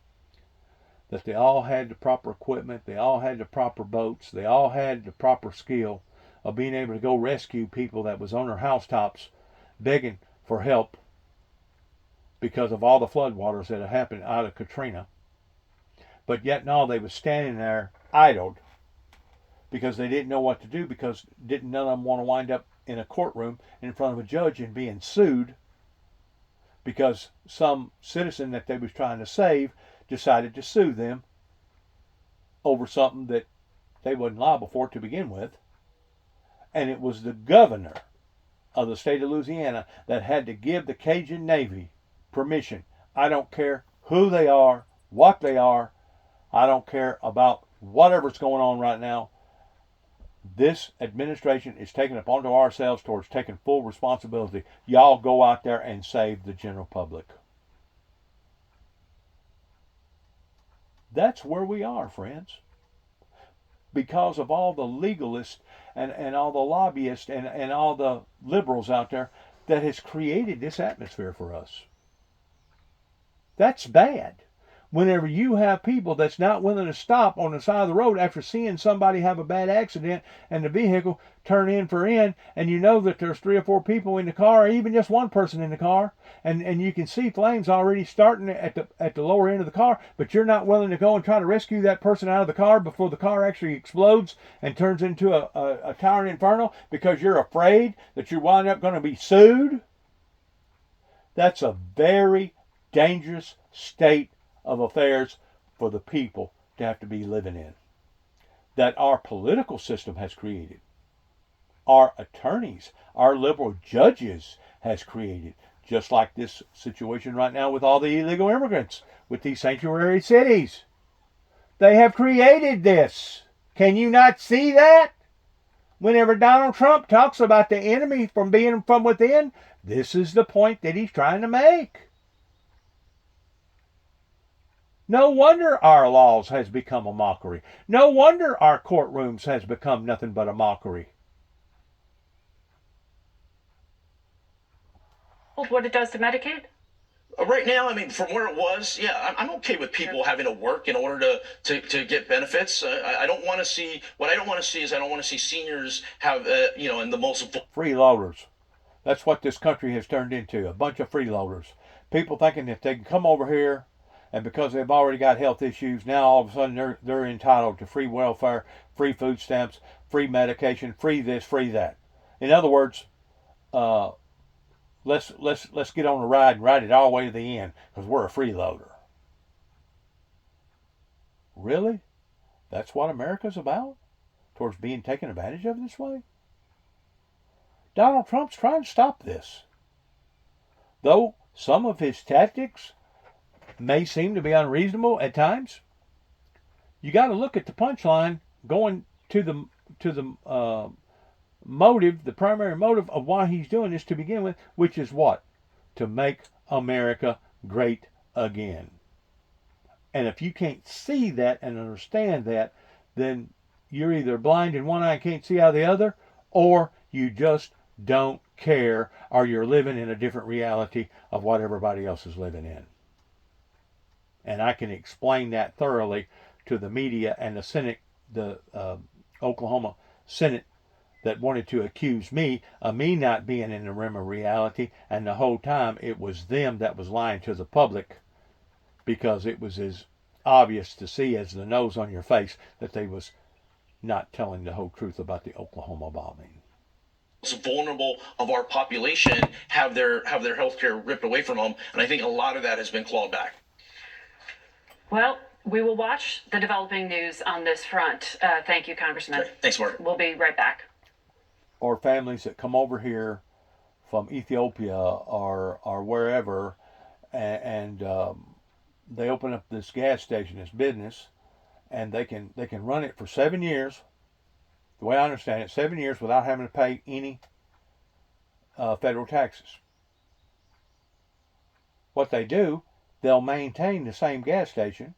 that they all had the proper equipment, they all had the proper boats, they all had the proper skill of being able to go rescue people that was on their housetops begging for help because of all the floodwaters that had happened out of Katrina. But yet and all, they was standing there idled because they didn't know what to do, because none of them want to wind up in a courtroom in front of a judge and being sued because some citizen that they was trying to save decided to sue them over something that they wasn't liable for to begin with. And it was the governor of the state of Louisiana that had to give the Cajun Navy permission. I don't care who they are, what they are. I don't care about whatever's going on right now. This administration is taking it upon ourselves towards taking full responsibility. Y'all go out there and save the general public. That's where we are, friends. Because of all the legalists and all the lobbyists and all the liberals out there that has created this atmosphere for us. That's bad. Whenever you have people that's not willing to stop on the side of the road after seeing somebody have a bad accident and the vehicle turn in for in, and you know that there's 3 or 4 people in the car, or even just one person in the car, and you can see flames already starting at the lower end of the car, but you're not willing to go and try to rescue that person out of the car before the car actually explodes and turns into a towering inferno because you're afraid that you're wind up going to be sued. That's a very dangerous state of affairs for the people to have to be living in, that our political system has created, our attorneys, our liberal judges has created, just like this situation right now with all the illegal immigrants with these sanctuary cities. They have created this. Can you not see that? Whenever Donald Trump talks about the enemy from being from within, this is the point that he's trying to make. No wonder our laws has become a mockery. No wonder our courtrooms has become nothing but a mockery. What it does to Medicaid? Right now, I mean, from where it was, yeah, I'm okay with people having to work in order to get benefits. I don't want to see, what I don't want to see is I don't want to see seniors have, in the most... Freeloaders. That's what this country has turned into, a bunch of freeloaders. People thinking that they can come over here, and because they've already got health issues, now all of a sudden they're entitled to free welfare, free food stamps, free medication, free this, free that. In other words, let's get on the ride and ride it all the way to the end because we're a freeloader. Really? That's what America's about? Towards being taken advantage of this way? Donald Trump's trying to stop this. Though some of his tactics may seem to be unreasonable at times, you got to look at the punchline going to the motive, the primary motive of why he's doing this to begin with, which is what? To make America great again. And if you can't see that and understand that, then you're either blind in one eye and can't see out of the other, or you just don't care, or you're living in a different reality of what everybody else is living in. And I can explain that thoroughly to the media and the Senate, the Oklahoma Senate, that wanted to accuse me of me not being in the realm of reality, and the whole time it was them that was lying to the public, because it was as obvious to see as the nose on your face that they was not telling the whole truth about the Oklahoma bombing. Most vulnerable of our population have their health care ripped away from them, and I think a lot of that has been clawed back. Well, we will watch the developing news on this front. Thank you, Congressman. Thanks, Mark. We'll be right back. Or families that come over here from Ethiopia or wherever, and they open up this gas station, this business, and they can run it for 7 years. The way I understand it, 7 years without having to pay any federal taxes. What they do, they'll maintain the same gas station,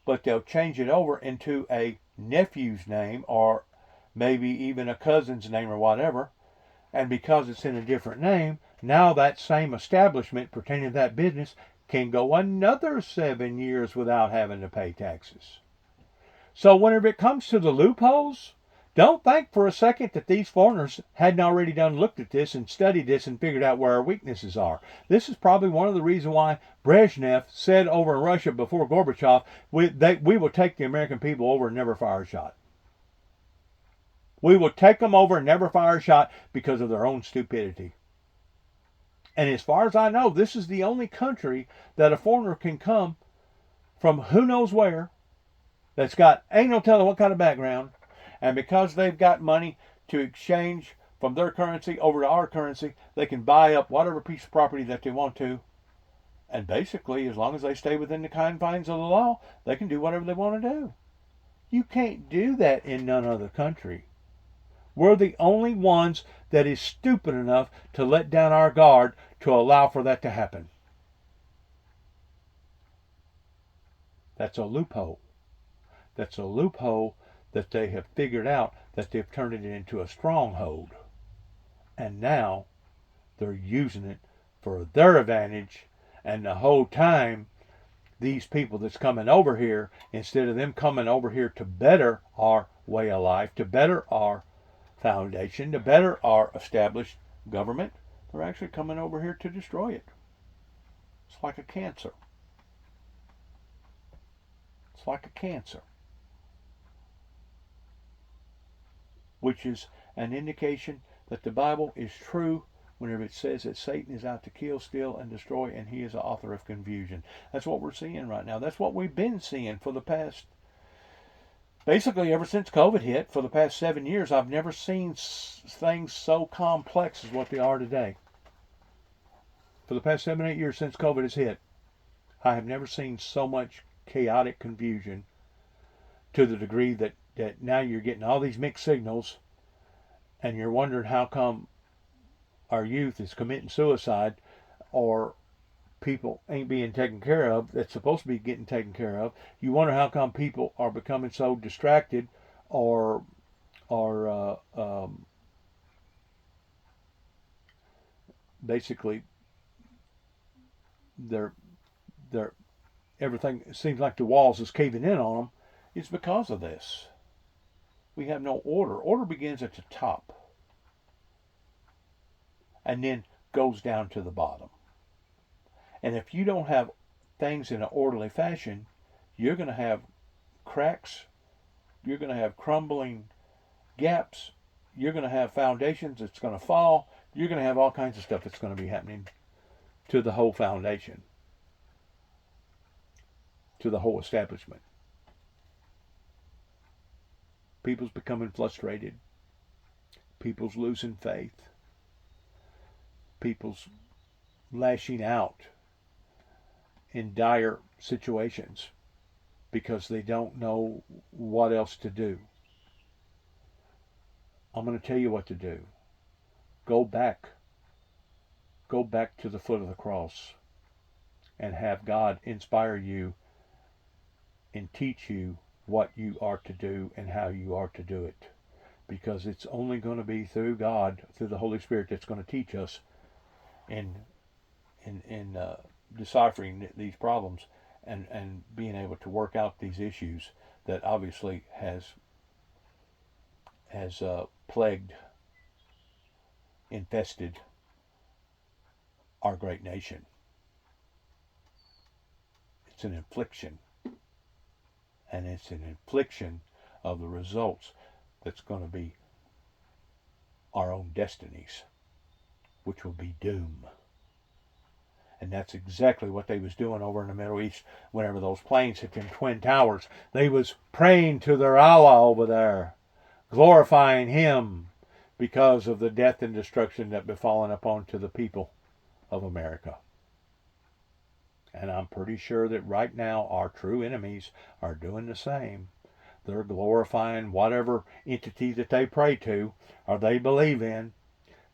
but they'll change it over into a nephew's name, or maybe even a cousin's name or whatever. And because it's in a different name, now that same establishment pertaining to that business can go another 7 years without having to pay taxes. So whenever it comes to the loopholes, don't think for a second that these foreigners hadn't already looked at this and studied this and figured out where our weaknesses are. This is probably one of the reasons why Brezhnev said over in Russia before Gorbachev, we will take the American people over and never fire a shot. We will take them over and never fire a shot because of their own stupidity. And as far as I know, this is the only country that a foreigner can come from who knows where, that's got ain't no telling what kind of background, and because they've got money to exchange from their currency over to our currency, they can buy up whatever piece of property that they want to. And basically, as long as they stay within the confines of the law, they can do whatever they want to do. You can't do that in none other country. We're the only ones that is stupid enough to let down our guard to allow for that to happen. That's a loophole. That's a loophole that they have figured out, that they've turned it into a stronghold. And now they're using it for their advantage. And the whole time, these people that's coming over here, instead of them coming over here to better our way of life, to better our foundation, to better our established government, they're actually coming over here to destroy it. It's like a cancer. It's like a cancer. Which is an indication that the Bible is true whenever it says that Satan is out to kill, steal, and destroy, and he is the author of confusion. That's what we're seeing right now. That's what we've been seeing for the past, basically ever since COVID hit, for the past 7 years. I've never seen things so complex as what they are today. For the past 7, 8 years since COVID has hit, I have never seen so much chaotic confusion to the degree that now you're getting all these mixed signals, and you're wondering how come our youth is committing suicide, or people ain't being taken care of that's supposed to be getting taken care of. You wonder how come people are becoming so distracted, or basically they're everything seems like the walls is caving in on them. It's because of this. We have no order. Order begins at the top and then goes down to the bottom. And if you don't have things in an orderly fashion, you're going to have cracks, you're going to have crumbling gaps, you're going to have foundations that's going to fall, you're going to have all kinds of stuff that's going to be happening to the whole foundation, to the whole establishment. People's becoming frustrated. People's losing faith. People's lashing out in dire situations because they don't know what else to do. I'm going to tell you what to do. Go back. Go back to the foot of the cross and have God inspire you and teach you what you are to do and how you are to do it. because it's only going to be through God, through the Holy Spirit, that's going to teach us in deciphering these problems and being able to work out these issues that obviously has plagued, infested our great nation. It's an infliction, and it's an infliction of the results that's going to be our own destinies, which will be doom. And that's exactly what they was doing over in the Middle East whenever those planes hit them Twin Towers. They was praying to their Allah over there, glorifying Him because of the death and destruction that befallen upon to the people of America. And I'm pretty sure that right now our true enemies are doing the same. They're glorifying whatever entity that they pray to or they believe in,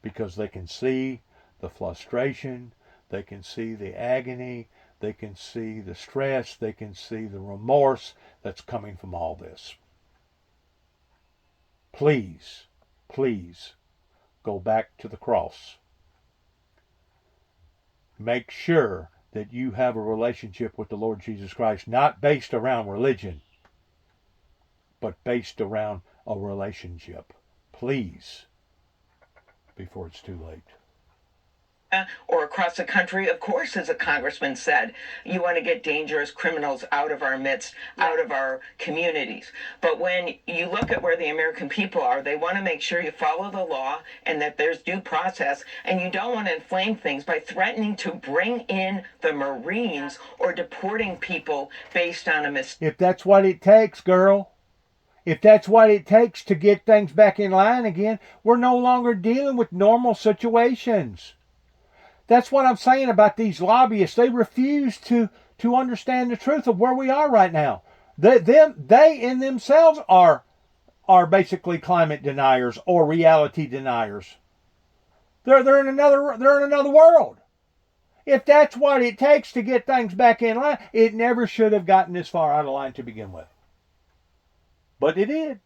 because they can see the frustration, they can see the agony, they can see the stress, they can see the remorse that's coming from all this. Please, please go back to the cross. Make sure that you have a relationship with the Lord Jesus Christ, not based around religion, but based around a relationship. Please, before it's too late. Or across the country, of course, as a congressman said, you want to get dangerous criminals out of our midst, out of our communities. But when you look at where the American people are, they want to make sure you follow the law and that there's due process, and you don't want to inflame things by threatening to bring in the Marines or deporting people based on a mistake. If that's what it takes, girl, if that's what it takes to get things back in line again, we're no longer dealing with normal situations. That's what I'm saying about these lobbyists. They refuse to understand the truth of where we are right now. They in themselves are basically climate deniers or reality deniers. They're in another world. If that's what it takes to get things back in line, it never should have gotten this far out of line to begin with. But it did.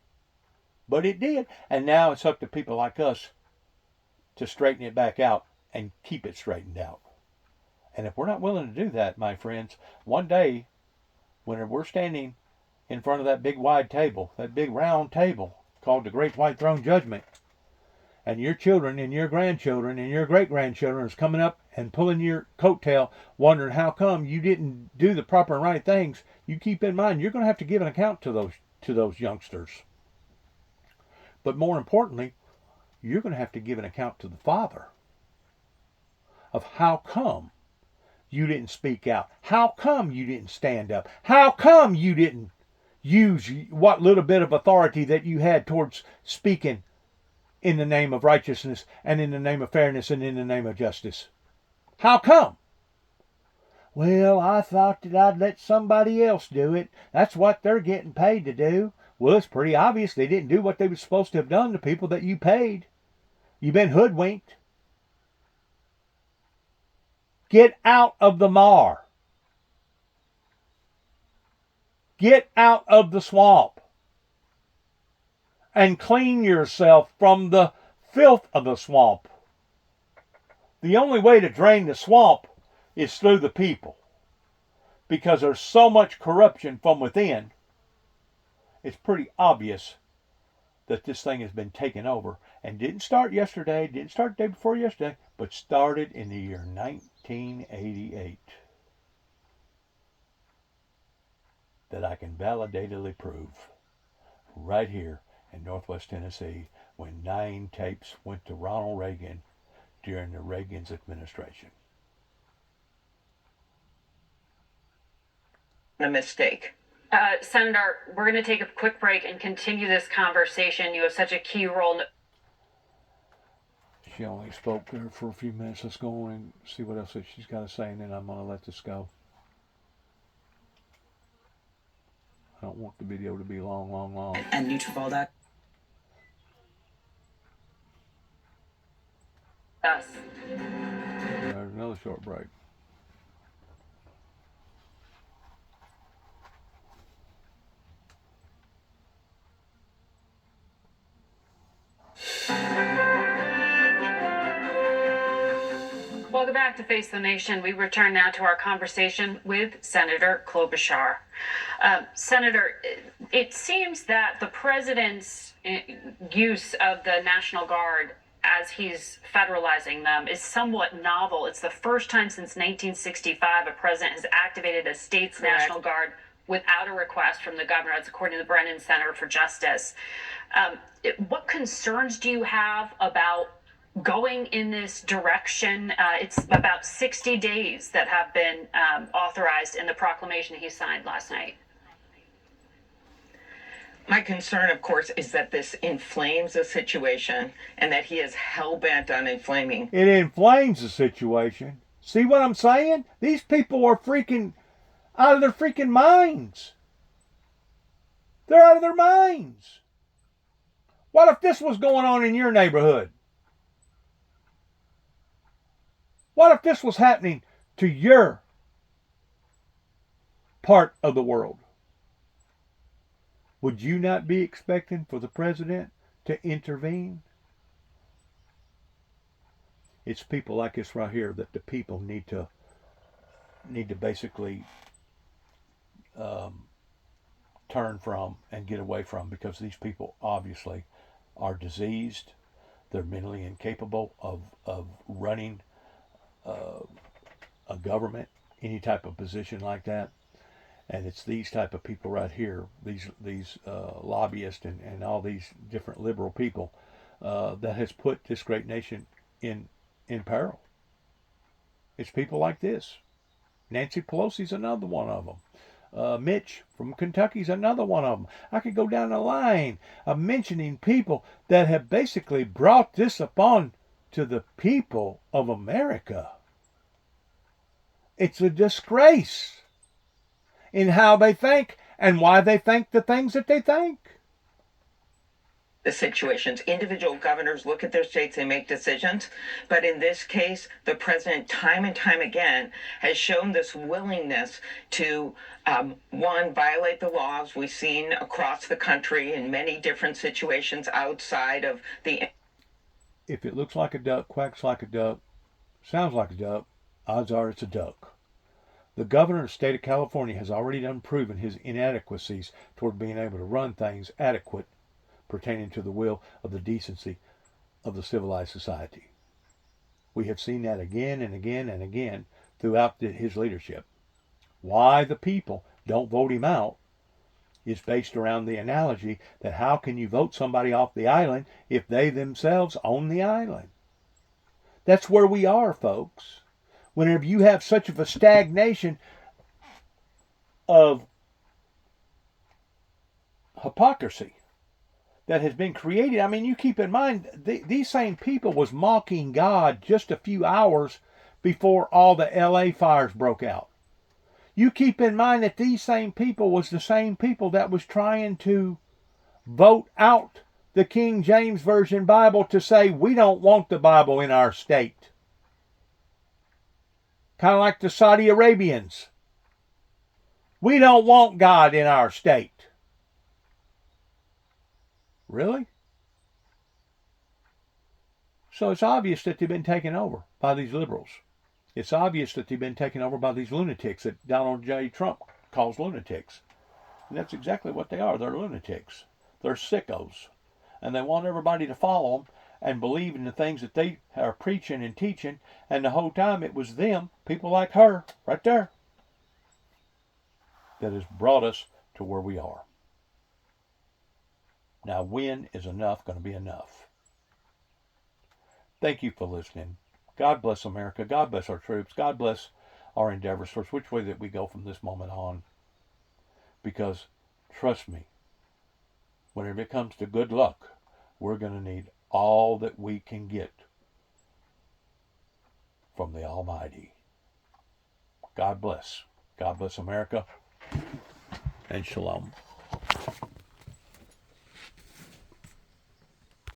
But it did. And now it's up to people like us to straighten it back out and keep it straightened out. And if we're not willing to do that, my friends, one day, when we're standing in front of that big wide table, that big round table called the Great White Throne Judgment, and your children and your grandchildren and your great-grandchildren is coming up and pulling your coattail, wondering how come you didn't do the proper and right things, you keep in mind you're going to have to give an account to those youngsters. But more importantly, you're going to have to give an account to the Father of how come you didn't speak out? How come you didn't stand up? How come you didn't use what little bit of authority that you had towards speaking in the name of righteousness and in the name of fairness and in the name of justice? How come? Well, I thought that I'd let somebody else do it. That's what they're getting paid to do. Well, it's pretty obvious they didn't do what they were supposed to have done to people that you paid. You've been hoodwinked. Get out of the mar. Get out of the swamp. And clean yourself from the filth of the swamp. The only way to drain the swamp is through the people. Because there's so much corruption from within, it's pretty obvious that this thing has been taken over. And didn't start yesterday, didn't start the day before yesterday, but started in the year 1988. That I can validatedly prove right here in Northwest Tennessee when 9 tapes went to Ronald Reagan during the Reagan's administration. A mistake. Senator, we're going to take a quick break and continue this conversation. You have such a key role. She only spoke there for a few minutes. Let's go on and see what else she's got to say, and then I'm going to let this go. I don't want the video to be long. And Nutrafol. Yes. There's another short break. back to Face the Nation. We return now to our conversation with Senator Klobuchar. Senator, it seems that the president's use of the National Guard as he's federalizing them is somewhat novel. It's the first time since 1965 a president has activated a state's National Guard without a request from the governor. That's according to the Brennan Center for Justice. What concerns do you have about going in this direction? It's about 60 days that have been authorized in the proclamation he signed last night. My concern, of course, is that this inflames the situation and that he is hell-bent on inflaming. It inflames the situation. See what I'm saying? These people are freaking out of their freaking minds. They're out of their minds. What if this was going on in your neighborhood? What if this was happening to your part of the world? Would you not be expecting for the president to intervene? It's people like this right here that the people need to basically turn from and get away from, because these people obviously are diseased. They're mentally incapable of running a government, any type of position like that. And it's these type of people right here, these lobbyists and all these different liberal people that has put this great nation in peril. It's people like this. Nancy Pelosi's another one of them. Mitch from Kentucky's another one of them. I could go down the line of mentioning people that have basically brought this upon to the people of America. It's a disgrace in how they think and why they think the things that they think. The situations. Individual governors look at their states and make decisions. But in this case, the president, time and time again, has shown this willingness to, one, violate the laws we've seen across the country in many different situations outside of the... If it looks like a duck, quacks like a duck, sounds like a duck, odds are it's a duck. The governor of the state of California has already done proven his inadequacies toward being able to run things adequate pertaining to the will of the decency of the civilized society. We have seen that again and again and again throughout his leadership. Why the people don't vote him out is based around the analogy that how can you vote somebody off the island if they themselves own the island? That's where we are, folks. Whenever you have such of a stagnation of hypocrisy that has been created. I mean, you keep in mind, these same people was mocking God just a few hours before all the LA fires broke out. You keep in mind that these same people was the same people that was trying to vote out the King James Version Bible to say, we don't want the Bible in our state. Kind of like the Saudi Arabians. We don't want God in our state. Really? So it's obvious that they've been taken over by these liberals. It's obvious that they've been taken over by these lunatics that Donald J. Trump calls lunatics. And that's exactly what they are. They're lunatics. They're sickos. And they want everybody to follow them and believe in the things that they are preaching and teaching. And the whole time it was them, people like her, right there, that has brought us to where we are. Now, when is enough going to be enough? Thank you for listening. God bless America. God bless our troops. God bless our endeavors towards which way that we go from this moment on. Because, trust me, whenever it comes to good luck, we're going to need all that we can get from the Almighty. God bless. God bless America. And shalom.